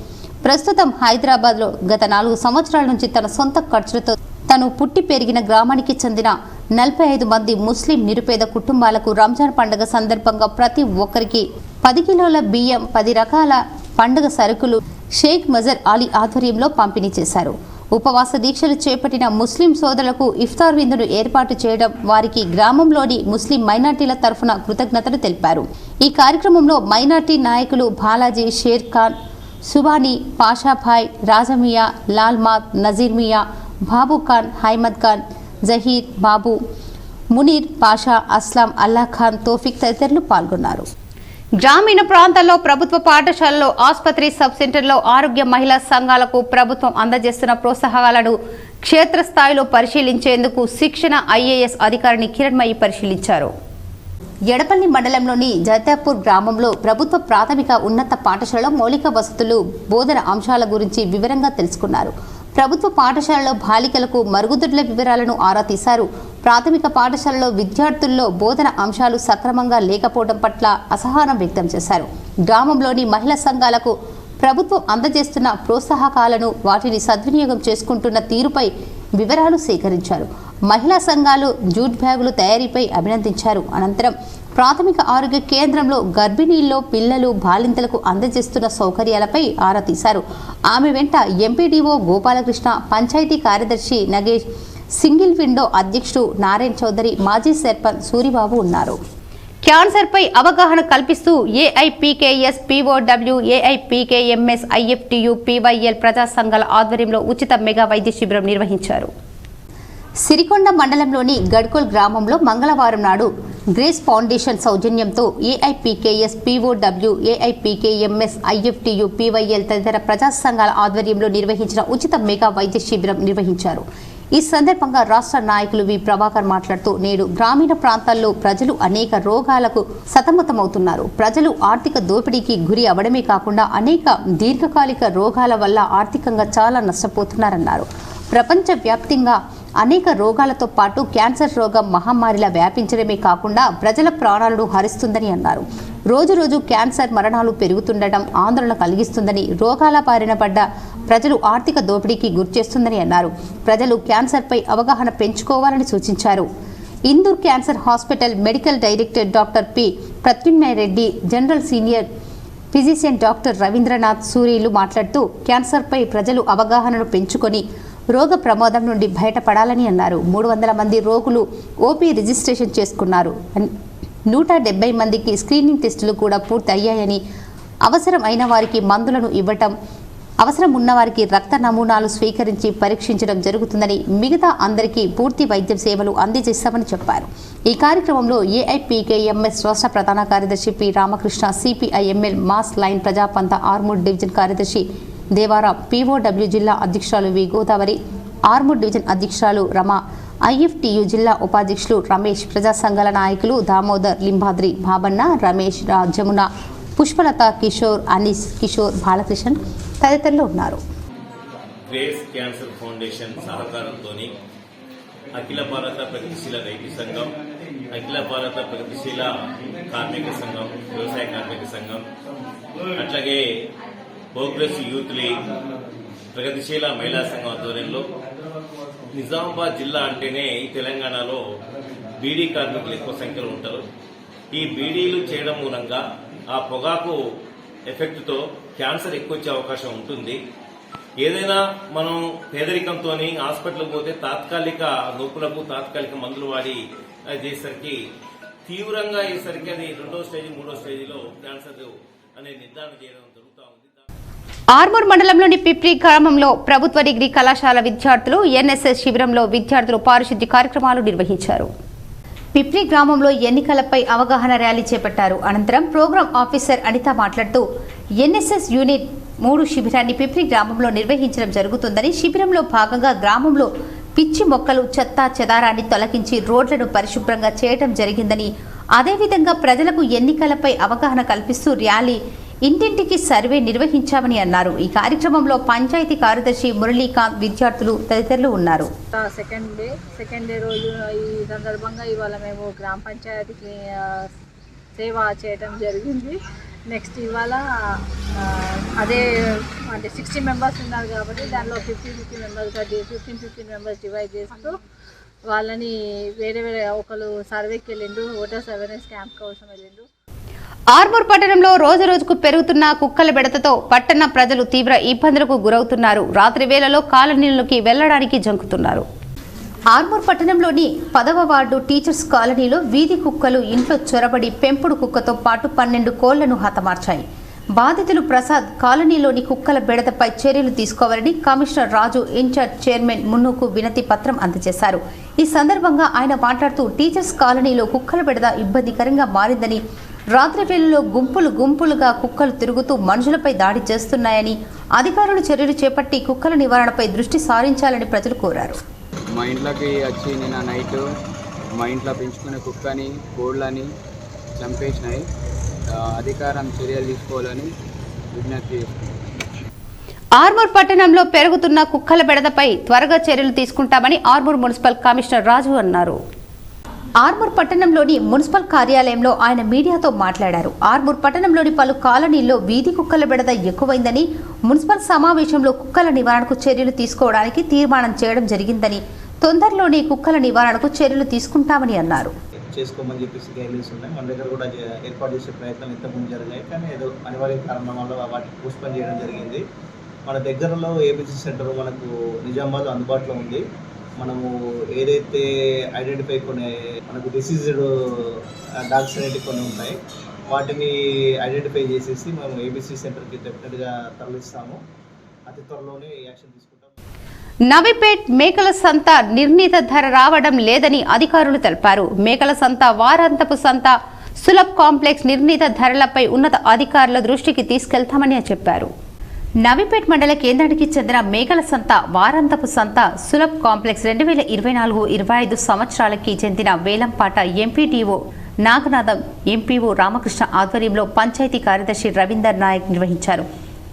ప్రస్తుతం హైదరాబాద్లో గత 4 సంవత్సరాల నుంచి తన సొంత ఖర్చులతో తను పుట్టి పెరిగిన గ్రామానికి చెందిన 45 మంది ముస్లిం నిరుపేద కుటుంబాలకు రంజాన్ పండుగ సందర్భంగా ప్రతి ఒక్కరికి 10 కిలోల బియ్యం, 10 రకాల పండుగ సరుకులు షేక్ మజర్ అలీ ఆధ్వర్యంలో పంపిణీ చేశారు. ఉపవాస దీక్షలు చేపట్టిన ముస్లిం సోదరులకు ఇఫ్తార్ విందును ఏర్పాటు చేయడం, వారికి గ్రామంలోని ముస్లిం మైనార్టీల తరఫున కృతజ్ఞతలు తెలిపారు. ఈ కార్యక్రమంలో మైనార్టీ నాయకులు బాలాజీ, షేర్ ఖాన్, సుబానీ, పాషాభాయ్, రాజమియా, లాల్మాద్, నజీర్ మియా, బాబు ఖాన్, హైమద్ ఖాన్, జహీర్, బాబు, మునీర్, పాషా, అస్లాం, అల్లా ఖాన్, తోఫిక్ తదితరులు పాల్గొన్నారు. గ్రామీణ ప్రాంతాల్లో ప్రభుత్వ పాఠశాలలో, ఆసుపత్రి, సబ్ సెంటర్లో ఆరోగ్య మహిళా సంఘాలకు ప్రభుత్వం అందజేస్తున్న ప్రోత్సాహకాలను క్షేత్రస్థాయిలో పరిశీలించేందుకు శిక్షణ ఐఏఎస్ అధికారిని కిరణ్మయి పరిశీలించారు. ఎడపల్లి మండలంలోని జైతాపూర్ గ్రామంలో ప్రభుత్వ ప్రాథమిక ఉన్నత పాఠశాలలో మౌలిక వసతులు, బోధన అంశాల గురించి వివరంగా తెలుసుకున్నారు. ప్రభుత్వ పాఠశాలలో బాలికలకు మరుగుదొడ్ల వివరాలను ఆరా తీశారు. ప్రాథమిక పాఠశాలలో విద్యార్థుల్లో బోధన అంశాలు సక్రమంగా లేకపోవడం పట్ల అసహనం వ్యక్తం చేశారు. గ్రామంలోని మహిళా సంఘాలకు ప్రభుత్వం అందజేస్తున్న ప్రోత్సాహకాలను, వాటిని సద్వినియోగం చేసుకుంటున్న తీరుపై వివరాలు సేకరించారు. మహిళా సంఘాలు జూట్ బ్యాగులు తయారీపై అభినందించారు. అనంతరం ప్రాథమిక ఆరోగ్య కేంద్రంలో గర్భిణీల్లో పిల్లలు, బాలింతలకు అందజేస్తున్న సౌకర్యాలపై ఆరా తీశారు. ఆమె వెంట ఎంపీడీఓ గోపాలకృష్ణ, పంచాయతీ కార్యదర్శి నగేష్, సింగిల్ విండో అధ్యక్షుడు నారాయణ చౌదరి, మాజీ సర్పంచ్ సూరిబాబు ఉన్నారు. క్యాన్సర్పై అవగాహన కల్పిస్తూ ఏఐపీకేఎస్, పీఓడబ్ల్యూ, ఏఐపీకేఎంఎస్, ఐఎఫ్టియు, పీవైఎల్ ప్రజా సంఘాల ఆధ్వర్యంలో ఉచిత మెగా వైద్య శిబిరం నిర్వహించారు. సిరికొండ మండలంలోని గడ్కోల్ గ్రామంలో మంగళవారం నాడు గ్రేస్ ఫౌండేషన్ సౌజన్యంతో ఏఐపీకేఎస్, పీఓడబ్ల్యూ, ఏఐపీకేఎంఎస్, ఐఎఫ్టియు, పీవైఎల్ తదితర ప్రజా సంఘాల ఆధ్వర్యంలో నిర్వహించిన ఉచిత మెగా వైద్య శిబిరం నిర్వహించారు. ఈ సందర్భంగా రాష్ట్ర నాయకులు వి ప్రభాకర్ మాట్లాడుతూ, నేడు గ్రామీణ ప్రాంతాల్లో ప్రజలు అనేక రోగాలకు సతమతమవుతున్నారు. ప్రజలు ఆర్థిక దోపిడీకి గురి అవడమే కాకుండా అనేక దీర్ఘకాలిక రోగాల వల్ల ఆర్థికంగా చాలా నష్టపోతున్నారన్నారు. ప్రపంచవ్యాప్తంగా అనేక రోగాలతో పాటు క్యాన్సర్ రోగం మహమ్మారిలా వ్యాపించడమే కాకుండా ప్రజల ప్రాణాలను హరిస్తుందని అన్నారు. రోజురోజు క్యాన్సర్ మరణాలు పెరుగుతుండటం ఆందోళన కలిగిస్తుందని, రోగాల బారిన పడ్డ ప్రజలు ఆర్థిక దోపిడీకి గురిచేస్తుందని అన్నారు. ప్రజలు క్యాన్సర్పై అవగాహన పెంచుకోవాలని సూచించారు. Indur cancer hospital medical director doctor P Pratyunmaya Reddy, general senior physician doctor Ravindranath సూరీలు మాట్లాడుతూ, క్యాన్సర్పై ప్రజలు అవగాహనను పెంచుకొని రోగ ప్రమాదం నుండి బయటపడాలని అన్నారు. 300 మంది రోగులు ఓపీ రిజిస్ట్రేషన్ చేసుకున్నారు. 170 మందికి స్క్రీనింగ్ టెస్టులు కూడా పూర్తి అయ్యాయని, అవసరం అయిన వారికి మందులను ఇవ్వటం, అవసరం ఉన్నవారికి రక్త నమూనాలు స్వీకరించి పరీక్షించడం జరుగుతుందని, మిగతా అందరికీ పూర్తి వైద్య సేవలు అందజేస్తామని చెప్పారు. ఈ కార్యక్రమంలో ఏఐపీకేఎంఎస్ రాష్ట్ర ప్రధాన కార్యదర్శి P Ramakrishna, CPIML mass line Prajapantha Armoor division కార్యదర్శి దేవారాం, పీఓడబ్ల్యూ జిల్లా అధ్యక్షురాలు వి గోదావరి, ఆర్మూర్ డివిజన్ అధ్యక్షురాలు రమ, ఐఎఫ్టియు జిల్లా ఉపాధ్యక్షులు రమేష్, ప్రజా సంఘాల నాయకులు దామోదర్, లింబాద్రి, బాబన్న, రమేష్, జమున, పుష్పలత, కిషోర్, అనీస్, కిషోర్, బాలకృష్ణన్ తదితరులు ఉన్నారు. గ్రేస్ క్యాన్సర్ ఫౌండేషన్ సహకారంతో అఖిల భారత ప్రగతిశీల రైతు సంఘం, అఖిల భారత ప్రగతిశీల కార్మిక సంఘం, వ్యవసాయ కార్మిక సంఘం, అట్లాగే ప్రోగ్రెస్ యూత్ లీగ్, ప్రగతిశీల మహిళా సంఘం ఆధ్వర్యంలో నిజామాబాద్ జిల్లా అంటేనే ఈ తెలంగాణలో బీడీ కార్మికులు ఎక్కువ సంఖ్యలో ఉంటారు. ఈ బీడీలు చేయడం మూలంగా ఆ పొగాకు ఎఫెక్ట్తో క్యాన్సర్ ఎక్కువ వచ్చే అవకాశం ఉంటుంది. ఏదైనా మనం పేదరికంతో హాస్పిటల్కి పోతే తాత్కాలిక నొప్పులకు తాత్కాలిక మందులు వాడి చేసరికి తీవ్రంగా అయ్యేసరికి అది 2వ స్టేజ్ 3వ స్టేజిలో క్యాన్సర్ అనే నిర్ధారణ చేయడం జరుగుతూ ఉంది. ఆర్మూర్ మండలంలోని పిప్రి గ్రామంలో ప్రభుత్వ డిగ్రీ కళాశాల విద్యార్థులు ఎన్ఎస్ఎస్ శిబిరంలో విద్యార్థులు పారిశుద్ధ్య కార్యక్రమాలు నిర్వహించారు. పిప్రి గ్రామంలో ఎన్నికలపై అవగాహన ర్యాలీ చేపట్టారు. అనంతరం ప్రోగ్రాం ఆఫీసర్ అనిత మాట్లాడుతూ ఎన్ఎస్ఎస్ యూనిట్ 3 శిబిరాన్ని పిప్రి గ్రామంలో నిర్వహించడం జరుగుతుందని, శిబిరంలో భాగంగా గ్రామంలో పిచ్చి మొక్కలు చెత్త చెదారాన్ని తొలగించి రోడ్లను పరిశుభ్రంగా చేయడం జరిగిందని, అదేవిధంగా ప్రజలకు ఎన్నికలపై అవగాహన కల్పిస్తూ ర్యాలీ ఇంటింటికి సర్వే నిర్వహించామని అన్నారు. ఈ కార్యక్రమంలో పంచాయతీ కార్యదర్శి మురళీకాంత్, విద్యార్థులు తదితరులు ఉన్నారు. సెకండ్ డే రోజు ఈ సందర్భంగా ఇవాళ మేము గ్రామ పంచాయతీకి సేవ చేయడం జరిగింది. నెక్స్ట్ ఇవాళ అదే అంటే 60 మెంబర్స్ ఉన్నారు కాబట్టి దానిలో 50 మెంబర్స్గా 15 మెంబర్స్ డివైడ్ చేస్తూ వాళ్ళని వేరే ఒకరు సర్వేకి వెళ్ళిండు, ఓటర్స్ అవేర్నెస్ క్యాంప్ కోసం వెళ్ళిండు. ఆర్మూర్ పట్టణంలో రోజు రోజుకు పెరుగుతున్న కుక్కల బెడతతో పట్టణ ప్రజలు తీవ్ర ఇబ్బందులకు గురవుతున్నారు. రాత్రి వేళలో కాలనీలోకి వెళ్లడానికి జంకుతున్నారు. ఆర్మూర్ పట్టణంలోని 10వ వార్డు టీచర్స్ కాలనీలో వీధి కుక్కలు ఇంట్లో చొరబడి పెంపుడు కుక్కతో పాటు 12 కోళ్లను హతమార్చాయి. బాధితులు ప్రసాద్ కాలనీలోని కుక్కల బెడతపై చర్యలు తీసుకోవాలని కమిషనర్ రాజు ఇన్ఛార్జ్ చైర్మన్ మున్నుకు వినతి పత్రం అందజేశారు. ఈ సందర్భంగా ఆయన మాట్లాడుతూ టీచర్స్ కాలనీలో కుక్కల బెడత ఇబ్బందికరంగా మారిందని, రాత్రి వేళల్లో గుంపులుగా కుక్కలు తిరుగుతూ మనుషులపై దాడి చేస్తున్నాయని, అధికారులు చర్యలు చేపట్టి కుక్కల నివారణపై దృష్టి సారించాలని ప్రజలు కోరారు. మా ఇంట్లోకి వచ్చి నిన్న నైట్ మా ఇంట్లో పెంచుకునే కుక్కని కోళ్ళని చంపేసినాయి. అధికారం చర్యలు తీసుకోవాలని విజ్ఞప్తి చేస్తున్నాం. ఆర్మూర్ పట్టణంలో పెరుగుతున్న కుక్కల బెడతపై త్వరగా చర్యలు తీసుకుంటామని ఆర్మూర్ మున్సిపల్ కమిషనర్ రాజు అన్నారు. ఆర్మూర్ పట్టణంలోని మున్సిపల్ కార్యాలయంలో ఆయన మీడియాతో మాట్లాడారు. ఆర్మూర్ పట్టణంలోని పలు కాలనీల్లో వీధి కుక్కల బెడత ఎక్కువైందని, మున్సిపల్ సమావేశంలో కుక్కల నివారణకు చర్యలు తీసుకోవడానికి తీర్మానం చేయడం జరిగిందని, తొందరలోనే కుక్కల నివారణకు చర్యలు తీసుకుంటామని అన్నారు. చేసుకోమని చెప్పేసి గైడ్లైన్స్ ఉన్నాయి. మన దగ్గర కూడా ఏర్పాటు చేసే ప్రయత్నం ఇంతకుముందు జరిగాయి, కానీ ఏదో అనివార్య కారణం వల్ల వాటిని పోస్ట్పోన్ చేయడం జరిగింది. మన దగ్గరలో ఏబీసీ సెంటర్ మనకు నిజామాబాద్లో అందుబాటులో ఉంది. మనము ఏదైతే ఐడెంటిఫై కొన్ని మనకు డిసీజ్డ్ డాగ్స్ అనేవి కొన్ని ఉంటాయి, వాటిని ఐడెంటిఫై చేసేసి మనం ఏబీసీ సెంటర్కి డెఫినెట్గా తరలిస్తాము. అతి త్వరలోనే యాక్షన్ తీసుకుంటాం. నవీపేట్ మేకల సంత నిర్ణీత ధర రావడం లేదని అధికారులు తెలిపారు. మేకల సంత, వారాంతపు సంత, సులభ్ కాంప్లెక్స్ నిర్ణీత ధరలపై ఉన్నత అధికారుల దృష్టికి తీసుకెళ్తామని చెప్పారు. నవీపేట్ మండల కేంద్రానికి చెందిన మేకల సంత, వారాంతపు సంత, సులభ్ కాంప్లెక్స్ 2024-25 సంవత్సరాలకి చెందిన వేలంపాట ఎంపీటీఓ నాగనాథం, ఎంపీఓ రామకృష్ణ ఆధ్వర్యంలో పంచాయతీ కార్యదర్శి రవీందర్ నాయక్ నిర్వహించారు.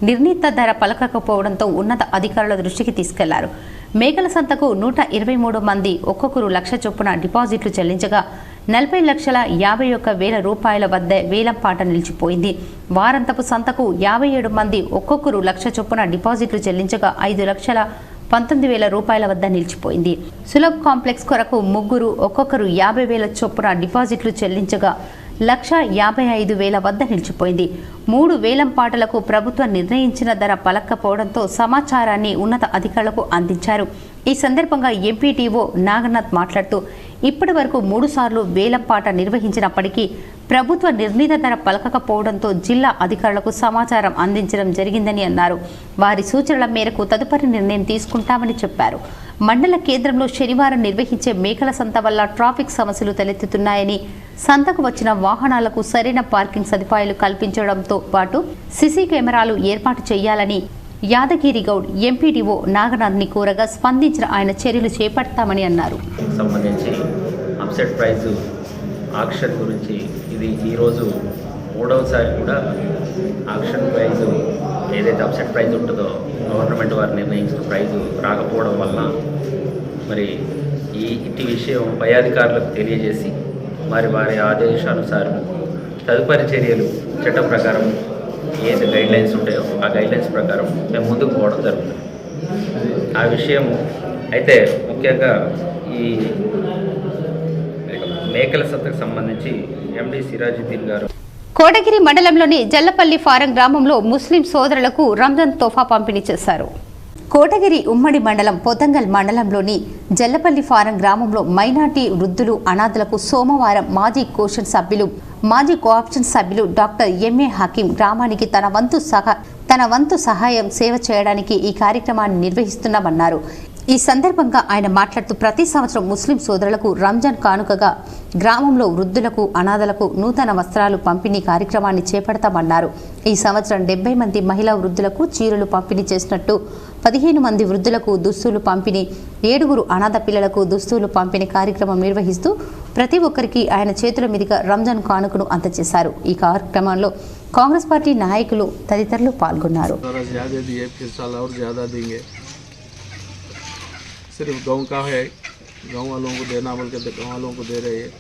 నిర్ణీత ధర పలకకపోవడంతో ఉన్నత అధికారుల దృష్టికి తీసుకెళ్లారు. మేకల సంతకు 123 మంది ఒక్కొక్కరు 1,00,000 చొప్పున డిపాజిట్లు చెల్లించగా 40,51,000 రూపాయల వద్ద వేలంపాట నిలిచిపోయింది. వారాంతపు సంతకు 57 మంది ఒక్కొక్కరు 1,00,000 చొప్పున డిపాజిట్లు చెల్లించగా 5,19,000 రూపాయల వద్ద నిలిచిపోయింది. సులభ్ కాంప్లెక్స్ కొరకు ముగ్గురు ఒక్కొక్కరు 50,000 చొప్పున డిపాజిట్లు చెల్లించగా 1,55,000 వద్ద నిలిచిపోయింది. 3 వేలంపాటలకు ప్రభుత్వం నిర్ణయించిన ధర పలక్కపోవడంతో సమాచారాన్ని ఉన్నత అధికారులకు అందించారు. ఈ సందర్భంగా ఎంపీటీఓ నాగనాథ్ మాట్లాడుతూ, ఇప్పటి వరకు 3 సార్లు వేలంపాట నిర్వహించినప్పటికీ ప్రభుత్వ నిర్ణీత ధర పలకకపోవడంతో జిల్లా అధికారులకు సమాచారం అందించడం జరిగిందని అన్నారు. వారి సూచనల మేరకు తదుపరి నిర్ణయం తీసుకుంటామని చెప్పారు. మండల కేంద్రంలో శనివారం నిర్వహించే మేకల సంత వల్ల ట్రాఫిక్ సమస్యలు తలెత్తుతున్నాయని, సంతకు వచ్చిన వాహనాలకు సరైన పార్కింగ్ సదుపాయాలు కల్పించడంతో పాటు సీసీ కెమెరాలు ఏర్పాటు చేయాలని యాదగిరి గౌడ్ ఎంపీడీఓ నాగనాథ్ని కోరగా స్పందించిన ఆయన చర్యలు చేపడతామని అన్నారు. సంబంధించి అప్సెట్ ప్రైజ్ ఆక్షన్ గురించి ఇది ఈరోజు 3వసారి కూడా ఆక్షన్ ప్రైజ్ ఏదైతే అప్సెట్ ప్రైజ్ ఉంటుందో గవర్నమెంట్ వారు నిర్ణయించిన ప్రైజ్ రాకపోవడం వలన మరి ఇట్టి విషయం పై అధికారులకు తెలియజేసి వారి ఆదేశానుసారం తదుపరి చర్యలు చట్టం ప్రకారం ఏదైతే గైడ్లైన్స్ ఉంటాయో ఆ గైడ్లైన్స్ ప్రకారం మేము ముందుకు పోవడం జరుగుతుంది. ఆ విషయం అయితే ముఖ్యంగా ఈ మేకల సంతకు సంబంధించి ఎండి సిరాజుద్దీన్ గారు కోటగిరి మండలంలోని జల్లపల్లి ఫారం గ్రామంలో ముస్లిం సోదరులకు రంజాన్ తోఫా పంపిణీ చేశారు. కోటగిరి ఉమ్మడి మండలం పొతంగల్ మండలంలోని జల్లపల్లి ఫారం గ్రామంలో మైనార్టీ వృద్ధులు అనాథలకు సోమవారం మాజీ కోఆప్షన్ సభ్యులు డాక్టర్ ఎంఏ హకీం గ్రామానికి తన వంతు సహాయం సేవ చేయడానికి ఈ కార్యక్రమాన్ని నిర్వహిస్తున్నామన్నారు. ఈ సందర్భంగా ఆయన మాట్లాడుతూ ప్రతి సంవత్సరం ముస్లిం సోదరులకు రంజాన్ కానుకగా గ్రామంలో వృద్ధులకు అనాథలకు నూతన వస్త్రాలు పంపిణీ కార్యక్రమాన్ని చేపడతామన్నారు. ఈ సంవత్సరం 70 మంది మహిళా వృద్ధులకు చీరలు పంపిణీ చేసినట్టు, 15 మంది వృద్ధులకు దుస్తులు పంపిణీ, 7 అనాథ పిల్లలకు దుస్తులు పంపిణీ కార్యక్రమం నిర్వహిస్తూ ప్రతి ఒక్కరికి ఆయన చేతుల మీదుగా రంజాన్ కానుకను అందజేశారు. ఈ కార్యక్రమంలో కాంగ్రెస్ పార్టీ నాయకులు తదితరులు పాల్గొన్నారు. सिर्फ गांव का है, गांव वालों को देना बोल के गांव वालों को दे रहे हैं।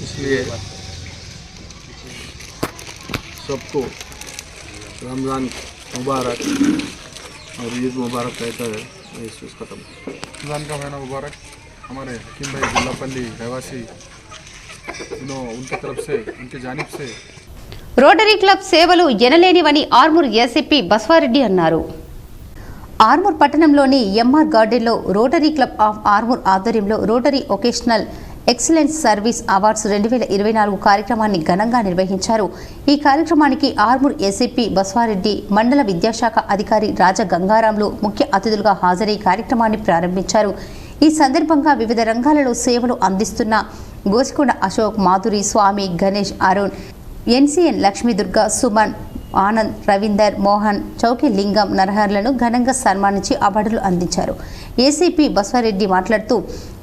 इसलिए सबको रमज़ान मुबारक और ईद मुबारक कहता है। इस ख़त्म रमज़ान का महीना मुबारक। हमारे हकीम भाई जल्लापल्ली रहवासी उनकी तरफ से, उनकी जानिब से రోటరీ క్లబ్ సేవలు ఎనలేనివని ఆర్మూర్ ఏసీపీ బస్వారెడ్డి అన్నారు. ఆర్మూర్ పట్టణంలోని ఎంఆర్ గార్డెన్లో రోటరీ క్లబ్ ఆఫ్ ఆర్మూర్ ఆధ్వర్యంలో rotary vocational excellence service awards 2024 కార్యక్రమాన్ని ఘనంగా నిర్వహించారు. ఈ కార్యక్రమానికి ఆర్మూర్ ఏసీపీ బస్వారెడ్డి, మండల విద్యాశాఖ అధికారి రాజా గంగారాంలు ముఖ్య అతిథులుగా హాజరై కార్యక్రమాన్ని ప్రారంభించారు. ఈ సందర్భంగా వివిధ రంగాలలో సేవలు అందిస్తున్న గోసికొండ అశోక్, మాధురి, స్వామి, గణేష్, అరుణ్, ఎన్సీఎన్, లక్ష్మీదుర్గ, సుమన్, ఆనంద్, రవీందర్, మోహన్, చౌకి లింగం, నరహర్లను ఘనంగా సన్మానించి అవార్డులు అందించారు. ఏసీపీ బస్వారెడ్డి మాట్లాడుతూ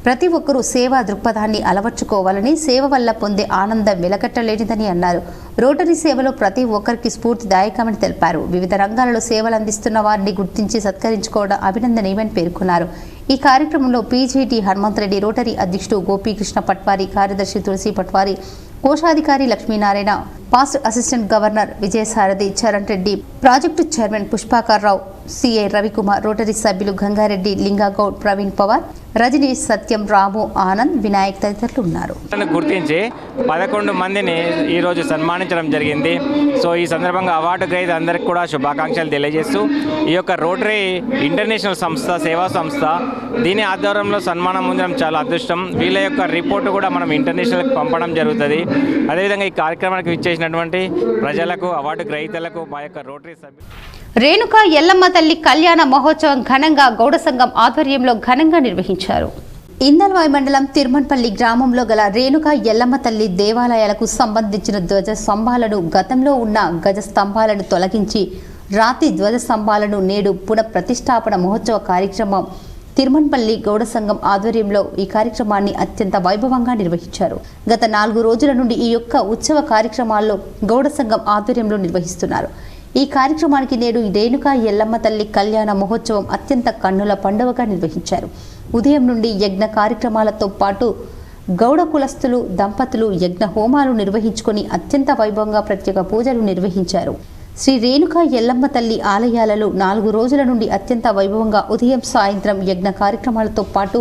ప్రతి ఒక్కరూ సేవా దృక్పథాన్ని అలవర్చుకోవాలని, సేవ వల్ల పొందే ఆనందం వెలకట్టలేనిదని అన్నారు. రోటరీ సేవలో ప్రతి ఒక్కరికి స్ఫూర్తిదాయకమని తెలిపారు. వివిధ రంగాలలో సేవలు అందిస్తున్న వారిని గుర్తించి సత్కరించుకోవడం అభినందనీయమని పేర్కొన్నారు. ఈ కార్యక్రమంలో పీజీటీ హనుమంతరెడ్డి, రోటరీ అధ్యక్షుడు గోపీకృష్ణ పట్వారి, కార్యదర్శి తులసి పట్వారి, కోశాధికారి Lakshminarayana, past assistant governor Vijayasarathi, Charan Reddy, project chairman Pushpakarrao, CI Ravikumar, Rotary సభ్యులు గంగారెడ్డి, లింగాగౌడ్, ప్రవీణ్ పవార్, రజనీష్, సత్యం, రాము, ఆనంద్, వినాయక్ తదితరులు ఉన్నారు. గుర్తించి 11 మందిని ఈరోజు సన్మానించడం జరిగింది. సో ఈ సందర్భంగా అవార్డు గ్రహీత అందరికీ కూడా శుభాకాంక్షలు తెలియజేస్తూ ఈ యొక్క రోటరీ ఇంటర్నేషనల్ సంస్థ, సేవా సంస్థ, దీని ఆధ్వర్యంలో సన్మానం పొందడం చాలా అదృష్టం. వీళ్ళ యొక్క రిపోర్టు కూడా మనం ఇంటర్నేషనల్కి పంపడం జరుగుతుంది. అదేవిధంగా ఈ కార్యక్రమానికి ఇచ్చేసినటువంటి ప్రజలకు, అవార్డు గ్రహీతలకు మా యొక్క రోటరీ సభ్యులు. రేణుకా ఎల్లమ్మ తల్లి కళ్యాణ మహోత్సవం ఘనంగా గౌడ సంఘం ఆధ్వర్యంలో ఘనంగా నిర్వహించారు. ఇందల్వాయి మండలం తిరుమన్పల్లి గ్రామంలో గల రేణుకా ఎల్లమ్మ తల్లి దేవాలయాలకు సంబంధించిన ధ్వజ స్తంభాలను, గతంలో ఉన్న గజ స్తంభాలను తొలగించి రాతి ధ్వజ స్తంభాలను నేడు పునఃప్రతిష్ఠాపన మహోత్సవ కార్యక్రమం తిరుమన్పల్లి గౌడ సంఘం ఆధ్వర్యంలో ఈ కార్యక్రమాన్ని అత్యంత వైభవంగా నిర్వహించారు. గత 4 రోజుల నుండి ఈ యొక్క ఉత్సవ కార్యక్రమాల్లో గౌడ సంఘం ఆధ్వర్యంలో నిర్వహిస్తున్నారు. ఈ కార్యక్రమానికి నేడు రేణుకా ఎల్లమ్మ తల్లి కళ్యాణ మహోత్సవం అత్యంత కన్నుల పండుగగా నిర్వహించారు. ఉదయం నుండి యజ్ఞ కార్యక్రమాలతో పాటు గౌడ కులస్తులు దంపతులు యజ్ఞ హోమాలు నిర్వహించుకొని అత్యంత వైభవంగా ప్రత్యేక పూజలు నిర్వహించారు. శ్రీ రేణుకా ఎల్లమ్మ తల్లి ఆలయాలలో 4 రోజుల నుండి అత్యంత వైభవంగా ఉదయం, సాయంత్రం యజ్ఞ కార్యక్రమాలతో పాటు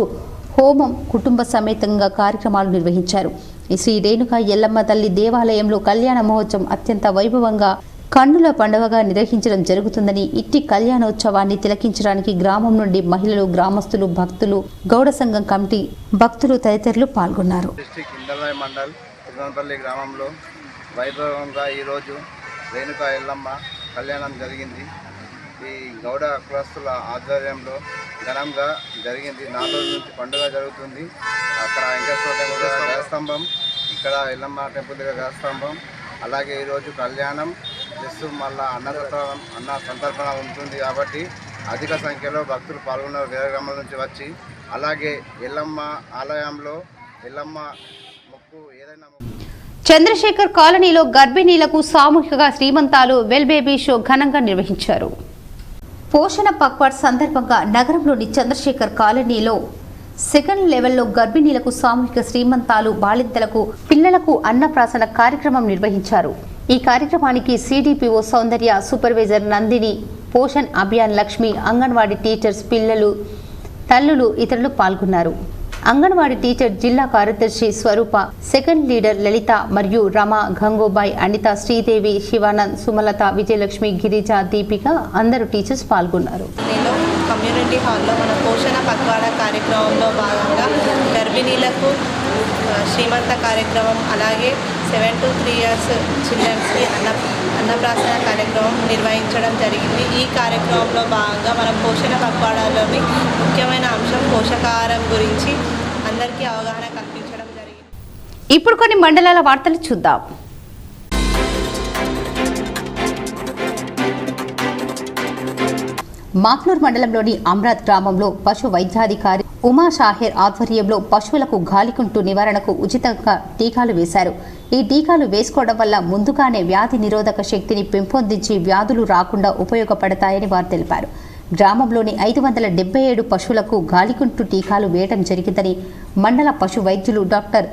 హోమం, కుటుంబ సమేతంగా కార్యక్రమాలు నిర్వహించారు. ఈ శ్రీ రేణుకా ఎల్లమ్మ తల్లి దేవాలయంలో కళ్యాణ మహోత్సవం అత్యంత వైభవంగా కన్నుల పండుగగా నిర్వహించడం జరుగుతుందని, ఇట్టి కళ్యాణోత్సవాన్ని తిలకించడానికి గ్రామం నుండి మహిళలు, గ్రామస్తులు, భక్తులు, గౌడ సంఘం కమిటీ భక్తులు తదితరులు పాల్గొన్నారు. ఇందల్వాయి మండల్ తిరుమలపల్లి గ్రామంలో వైభవంగా ఈరోజు రేణుకా ఎల్లమ్మ కళ్యాణం జరిగింది. ఈ గౌడ కులస్తుల ఆధ్వర్యంలో ఘనంగా జరిగింది. 4 రోజుల నుంచి పండుగ జరుగుతుంది. అక్కడ వెంకటేశ్వర టెంపుల్ దగ్గర గజస్తంభం, ఇక్కడ ఎల్లమ్మ టెంపుల్ దగ్గర గజస్తంభం, అలాగే ఈరోజు కళ్యాణం ప్లస్ మళ్ళీ అన్న సంతర్పణ ఉంటుంది. కాబట్టి అధిక సంఖ్యలో భక్తులు పాల్గొన్నారు వేరే గ్రామాల నుంచి వచ్చి. అలాగే ఎల్లమ్మ ఆలయంలో ఎల్లమ్మ మొక్కు ఏదైనా చంద్రశేఖర్ కాలనీలో గర్భిణీలకు సామూహిక శ్రీమంతాలు, వెల్ బేబీ షో ఘనంగా నిర్వహించారు. పోషణ పక్వాడ్ సందర్భంగా నగరంలోని చంద్రశేఖర్ కాలనీలో సెకండ్ లెవెల్లో గర్భిణీలకు సామూహిక శ్రీమంతాలు, బాలింతలకు, పిల్లలకు అన్నప్రాసన కార్యక్రమం నిర్వహించారు. ఈ కార్యక్రమానికి సిడిపిఓ సౌందర్య, సూపర్వైజర్ నందిని, పోషణ్ అభియాన్ లక్ష్మి, అంగన్వాడీ టీచర్స్, పిల్లలు, తల్లులు ఇతరులు పాల్గొన్నారు. అంగన్వాడీ టీచర్ జిల్లా కార్యదర్శి స్వరూప, సెకండ్ లీడర్ లలిత మరియు రమ, గంగోబాయ్, అనిత, శ్రీదేవి, శివానంద్, సుమలత, విజయలక్ష్మి, గిరిజ, దీపిక అందరూ టీచర్స్ పాల్గొన్నారు. నేను కమ్యూనిటీ హాల్లో మన పోషణ పక్వాడా కార్యక్రమంలో భాగంగా గర్భిణీలకు శ్రీమంత కార్యక్రమం, అలాగే 7 to 3 years చిల్డ్రన్స్కి అన్నప్రాసన కార్యక్రమం నిర్వహించడం జరిగింది. ఈ కార్యక్రమంలో భాగంగా మన పోషణ పక్వాడాలోని ముఖ్యమైన అంశం పోషకాహారం గురించి అందరికీ అవగాహన కల్పించడం జరిగింది. ఇప్పుడు కొన్ని మండలాల వార్తలు చూద్దాం. మాక్నూర్ మండలంలోని అమ్రాద్ గ్రామంలో పశు వైద్యాధికారి ఉమా షాహెర్ ఆధ్వర్యంలో పశువులకు గాలికుంటు నివారణకు ఉచితంగా టీకాలు వేశారు. ఈ టీకాలు వేసుకోవడం వల్ల ముందుగానే వ్యాధి నిరోధక శక్తిని పెంపొందించి వ్యాధులు రాకుండా ఉపయోగపడతాయని వారు తెలిపారు. గ్రామంలోని 577 పశువులకు గాలికుంటు టీకాలు వేయడం జరిగిందని మండల పశు వైద్యులు డాక్టర్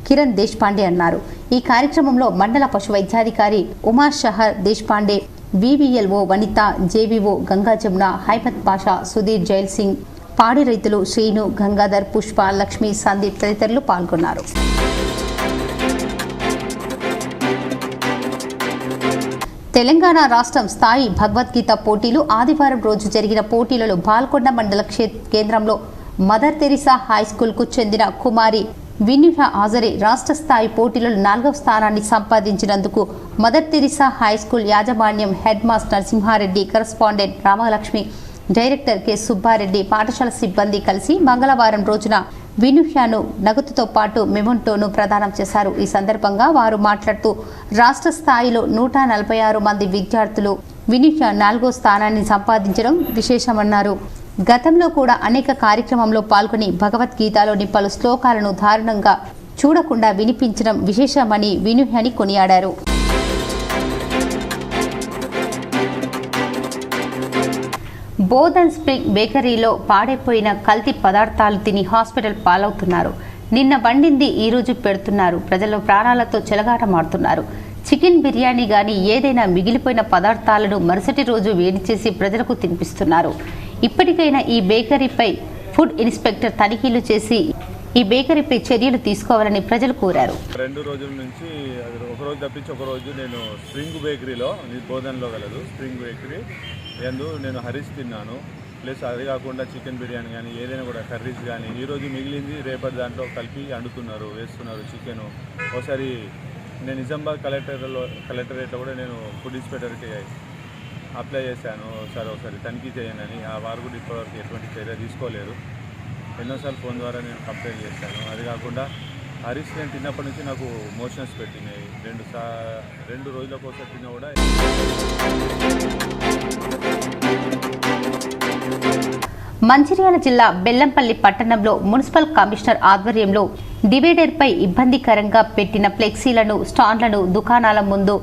కిరణ్ దేశపాండే అన్నారు. ఈ కార్యక్రమంలో మండల పశు వైద్యాధికారి ఉమా షహర్ దేశపాండే, వివిఎల్ఓ వనిత, జేవీఓ గంగా జమున, హైమత్ పాషా, సుధీర్, జైల్ సింగ్, పాడి రైతులు శ్రీను, గంగాధర్, పుష్ప, లక్ష్మి, సందీప్ తదితరులు పాల్గొన్నారు. తెలంగాణ రాష్ట్రం స్థాయి భగవద్గీత పోటీలు ఆదివారం రోజు జరిగిన పోటీలలో బాల్కొండ మండల కేంద్రంలో మదర్ తెరిసా హై స్కూల్కు చెందిన కుమారి విన్యుహ ఆజరే రాష్ట్ర స్థాయి పోటీలలో 4వ స్థానాన్ని సంపాదించినందుకు మదర్ తెరిసా హై స్కూల్ యాజమాన్యం, head master Narasimha Reddy, correspondent Ramalakshmi, director K Subba Reddy, పాఠశాల సిబ్బంది కలిసి మంగళవారం రోజున విన్యుహను నగదుతో పాటు మెమోంటోను ప్రదానం చేశారు. ఈ సందర్భంగా వారు మాట్లాడుతూ రాష్ట్ర స్థాయిలో 146 మంది విద్యార్థులు విన్యుహ 4వ స్థానాన్ని సంపాదించడం విశేషమన్నారు. గతంలో కూడా అనేక కార్యక్రమంలో పాల్గొని భగవద్గీతలోని పలు శ్లోకాలను దారుణంగా చూడకుండా వినిపించడం విశేషమని విన్యుహని కొనియాడారు. బోధన్ స్ప్రింగ్ బేకరీలో పాడైపోయిన కల్తీ పదార్థాలు తిని హాస్పిటల్ పాలవుతున్నారు. నిన్న వండింది ఈరోజు పెడుతున్నారు. ప్రజలు ప్రాణాలతో చెలగాటమాడుతున్నారు. చికెన్ బిర్యానీ గాని ఏదైనా మిగిలిపోయిన పదార్థాలను మరుసటి రోజు వేడి చేసి ప్రజలకు తినిపిస్తున్నారు. ఇప్పటికైనా ఈ బేకరీపై ఫుడ్ ఇన్స్పెక్టర్ తనిఖీలు చేసి ఈ బేకరీపై చర్యలు తీసుకోవాలని ప్రజలు కోరారు. 2 రోజుల నుంచి ఒకరోజు తప్పించి ఒకరోజు నేను స్ప్రింగ్ బేకరీలో, బోధన్లో గలదు స్ప్రింగ్ బేకరీ ఎందు నేను హరీస్ తిన్నాను. ప్లస్ అది కాకుండా చికెన్ బిర్యానీ కానీ ఏదైనా కూడా కర్రీస్ కానీ ఈరోజు మిగిలింది రేపటి దాంట్లో కలిపి వండుతున్నారు, వేస్తున్నారు చికెను. ఒకసారి నేను నిజామాబాద్ కలెక్టరేట్లో కూడా నేను ఫుడ్ ఇన్స్పెక్టర్కి అప్లై చేశాను, సార్ ఒకసారి తనిఖీ చేయండి అని. ఆ వారు కూడా ఇప్పటివరకు ఎటువంటి చర్య తీసుకోలేరు. ఎన్నోసార్లు ఫోన్ ద్వారా నేను కంప్లైంట్ చేశాను. అది కాకుండా హరీస్ నేను తిన్నప్పటి నుంచి నాకు మోషన్స్ పెట్టినాయి. 2 రోజులకు ఒకసారి తిన్నా కూడా. మంచిర్యాల జిల్లా బెల్లంపల్లి పట్టణంలో మున్సిపల్ కమిషనర్ ఆధ్వర్యంలో డివైడర్పై ఇబ్బందికరంగా పెట్టిన ఫ్లెక్సీలను, స్టాండ్లను, దుకాణాల ముందు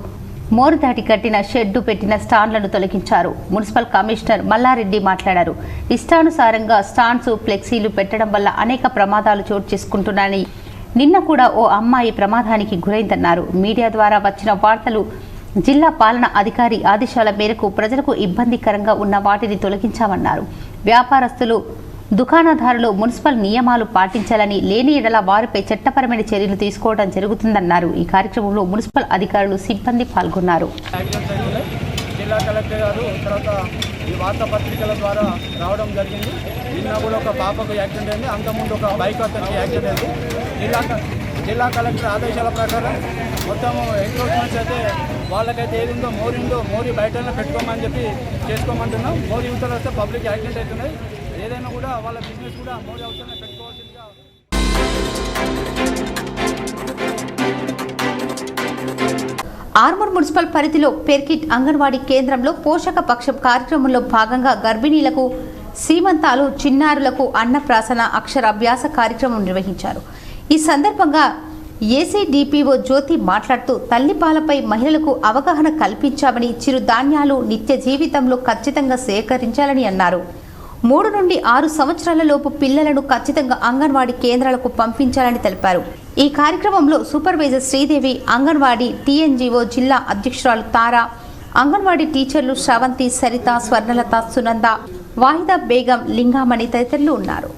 మోరుదాటి కట్టిన షెడ్డు పెట్టిన స్టాండ్లను తొలగించారు. మున్సిపల్ కమిషనర్ మల్లారెడ్డి మాట్లాడారు. ఇష్టానుసారంగా స్టాండ్స్, ఫ్లెక్సీలు పెట్టడం వల్ల అనేక ప్రమాదాలు చోటు చేసుకుంటున్నాయని, నిన్న కూడా ఓ అమ్మాయి ప్రమాదానికి గురైందన్నారు. మీడియా ద్వారా వచ్చిన వార్తలు జిల్లా పాలన అధికారి ఆదేశాల మేరకు ప్రజలకు ఇబ్బందికరంగా ఉన్న వాటిని తొలగించామన్నారు. వ్యాపారస్తులు, దుకాణదారులు మున్సిపల్ నియమాలు పాటించాలని, లేని ఎడల వారిపై చట్టపరమైన చర్యలు తీసుకోవడం జరుగుతుందన్నారు. ఈ కార్యక్రమంలో మున్సిపల్ అధికారులు, సిబ్బంది పాల్గొన్నారు. జిల్లా కలెక్టర్ గారు తర్వాత ఈ వార్తాపత్రికల ద్వారా రావడం జరిగింది. నిన్న కూడా ఒక పాపకు యాక్సిడెంట్ అయింది, అంతకుముందు ఒక బైక్ అతనికి యాక్సిడెంట్ అయింది. జిల్లా కలెక్టర్ ఆదేశాల ప్రకారం మొత్తము ఎన్క్రోచ్మెంట్స్ అయితే వాళ్ళకైతే ఏది ఉందో మోరీ బయటనే పెట్టుకోమని చెప్పి చేసుకోమంటున్నాం. మోరీ యువతలు వస్తే పబ్లిక్ యాక్సిడెంట్ అవుతున్నాయి. ఏదైనా కూడా వాళ్ళ బిజినెస్ కూడా మోరీ అవసరమే పెట్టుకోవాల్సిందిగా. ఆర్మూర్ మున్సిపల్ పరిధిలో పెర్కిట్ అంగన్వాడీ కేంద్రంలో పోషక పక్షం కార్యక్రమంలో భాగంగా గర్భిణీలకు సీమంతాలు, చిన్నారులకు అన్నప్రాసన, అక్షరాభ్యాస కార్యక్రమం నిర్వహించారు. ఈ సందర్భంగా ఏసీడీపీఓ జ్యోతి మాట్లాడుతూ తల్లిపాలపై మహిళలకు అవగాహన కల్పించామని, చిరుధాన్యాలు నిత్య జీవితంలో ఖచ్చితంగా సేకరించాలని అన్నారు. 3 నుండి 6 సంవత్సరాల లోపు పిల్లలను ఖచ్చితంగా అంగన్వాడీ కేంద్రాలకు పంపించాలని తెలిపారు. ఈ కార్యక్రమంలో సూపర్వైజర్ శ్రీదేవి, అంగన్వాడీ టీఎన్జీఓ జిల్లా అధ్యక్షురాలు తారా, అంగన్వాడీ టీచర్లు శ్రవంతి, సరిత, స్వర్ణలత, సునంద, వాహిదా బేగం, లింగామణి తదితరులు ఉన్నారు.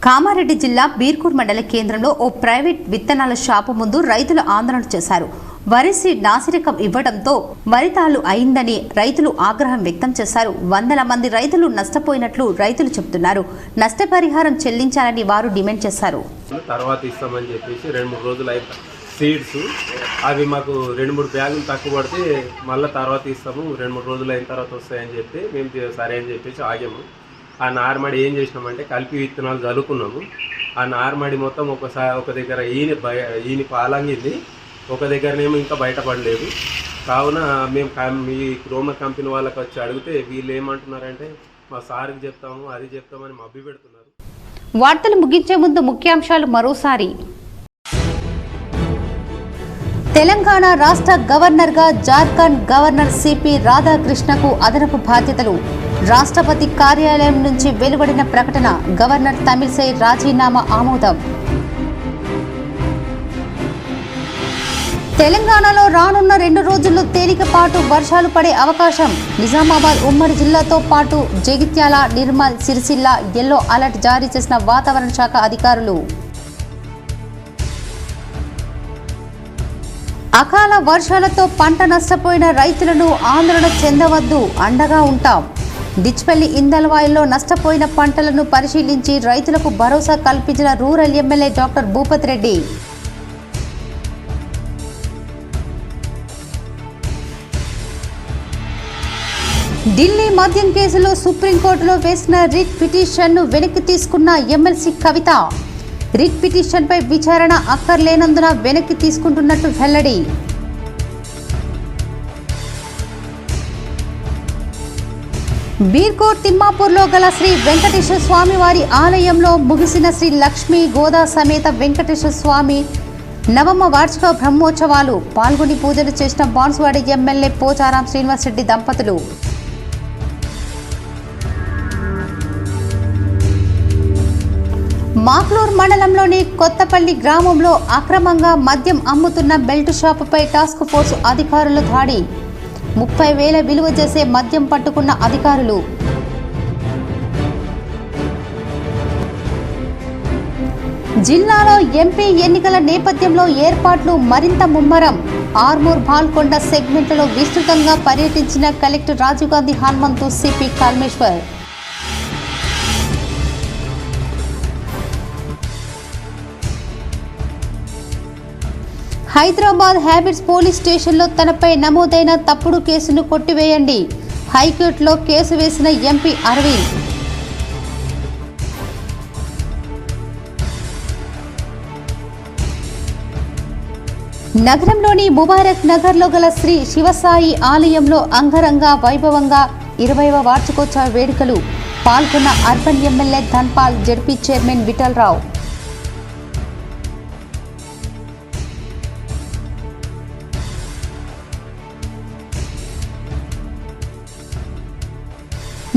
కామారెడ్డి జిల్లా బీర్కూర్ మండల కేంద్రంలో ఓ ప్రైవేట్ విత్తనాల షాపు ముందు రైతులు ఆందోళన చేశారు. వరి సీడ్ నాసిరకం ఇవ్వడంతో వరితాలు అయిందని రైతులు ఆగ్రహం వ్యక్తం చేశారు. వందల మంది రైతులు నష్టపోయినట్లు రైతులు చెబుతున్నారు. నష్టపరిహారం చెల్లించాలని వారు డిమాండ్ చేశారు. తర్వాత ఇస్తామని చెప్పేసి 2-3 రోజులు అయిన సీడ్స్ అవి మాకు 2-3 బ్యాగులు తక్కువ పడితే మళ్ళీ తర్వాత ఇస్తాము, 2-3 రోజులు అయిన తర్వాత వస్తాయని చెప్పి మేము సరే అని చెప్పేసి ఆగాము. ఆ నార్మడి ఏం చేసినామంటే కలిపి విత్తనాలు చల్లుకున్నాము. ఆ నార్మడి మొత్తం ఒక దగ్గర ఈయన పాలంగింది, ఒక దగ్గరనేమో ఇంకా బయటపడలేదు. కావున మేము ఈ గ్రోమర్ కంపెనీ వాళ్ళకి వచ్చి అడిగితే వీళ్ళు ఏమంటున్నారంటే మా సార్కి చెప్తాము, అది చెప్తామని మభ్య పెడుతున్నారు. వార్తలు ముగించే ముందు ముఖ్యాంశాలు మరోసారి. తెలంగాణ రాష్ట్ర గవర్నర్గా జార్ఖండ్ గవర్నర్ సిపి రాధాకృష్ణకు అదనపు బాధ్యతలు. రాష్ట్రపతి కార్యాలయం నుంచి వెలువడిన ప్రకటన. గవర్నర్ తమిళిసై రాజీనామా ఆమోదం. తెలంగాణలో రానున్న 2 రోజుల్లో తేలికపాటు వర్షాలు పడే అవకాశం. నిజామాబాద్ ఉమ్మడి జిల్లాతో పాటు జగిత్యాల, నిర్మల్, సిరిసిల్ల యెల్లో అలర్ట్ జారీ చేసిన వాతావరణ శాఖ అధికారులు. అకాల వర్షాలతో పంట నష్టపోయిన రైతులను ఆందోళన చెందవద్దు, అండగా ఉంటాం. డిచ్పల్లి ఇందల్వాయిల్లో నష్టపోయిన పంటలను పరిశీలించి రైతులకు భరోసా కల్పించిన rural MLA doctor Bhupathi Reddy. Delhi మద్యం కేసులో సుప్రీంకోర్టులో వేసిన రిట్ పిటిషన్ను వెనక్కి తీసుకున్న ఎమ్మెల్సీ కవిత. రిట్ పిటిషన్పై విచారణ అక్కర్లేనందున వెనక్కి తీసుకుంటున్నట్టు వెల్లడి. బీర్కోట్ తిమ్మాపూర్లో గల శ్రీ వెంకటేశ్వర స్వామి వారి ఆలయంలో ముగిసిన శ్రీ లక్ష్మీ గోదా సమేత వెంకటేశ్వర స్వామి నవమ వార్షిక బ్రహ్మోత్సవాలు. పాల్గొని పూజలు చేసిన బాన్సువాడ ఎమ్మెల్యే పోచారం శ్రీనివాసరెడ్డి దంపతులు. మాక్లూర్ మండలంలోని కొత్తపల్లి గ్రామంలో అక్రమంగా మద్యం అమ్ముతున్న బెల్ట్ షాపుపై టాస్క్ ఫోర్స్ అధికారుల దాడి. 30,000 విలువ చేసే మద్యం పట్టుకున్న అధికారులు. జిల్లాలో ఎంపీ ఎన్నికల నేపథ్యంలో ఏర్పాట్లు మరింత ముమ్మరం. ఆర్మూర్ బాల్కొండ సెగ్మెంట్లలో విస్తృతంగా పర్యటించిన కలెక్టర్ రాజీవ్ గాంధీ హనుమంతు, సిపి కాల్మేశ్వర్. హైదరాబాద్ హ్యాబిట్స్ పోలీస్ స్టేషన్లో తనపై నమోదైన తప్పుడు కేసును కొట్టివేయండి. హైకోర్టులో కేసు వేసిన ఎంపీ అరవింద్. నగరంలోని ముబారక్ నగర్లో గల శ్రీ శివసాయి ఆలయంలో అంగరంగ వైభవంగా 20వ వార్షికోత్సవ వేడుకలు. పాల్గొన్న urban MLA Dhanpal, ZP chairman Vithal Rao.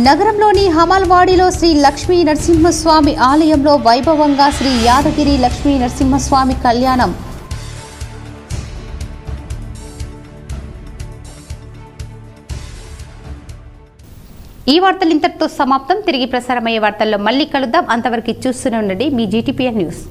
నగరంలోని హమాల్వాడిలో శ్రీ లక్ష్మీ నరసింహస్వామి ఆలయంలో వైభవంగా శ్రీ యాదగిరి లక్ష్మీ నరసింహస్వామి కళ్యాణం. ఈ వార్తలు ఇంతటితో సమాప్తం. తిరిగి ప్రసారమయ్యే వార్తల్లో మళ్ళీ కలుద్దాం. అంతవరకు చూస్తూనే ఉండండి మీ GTPN న్యూస్.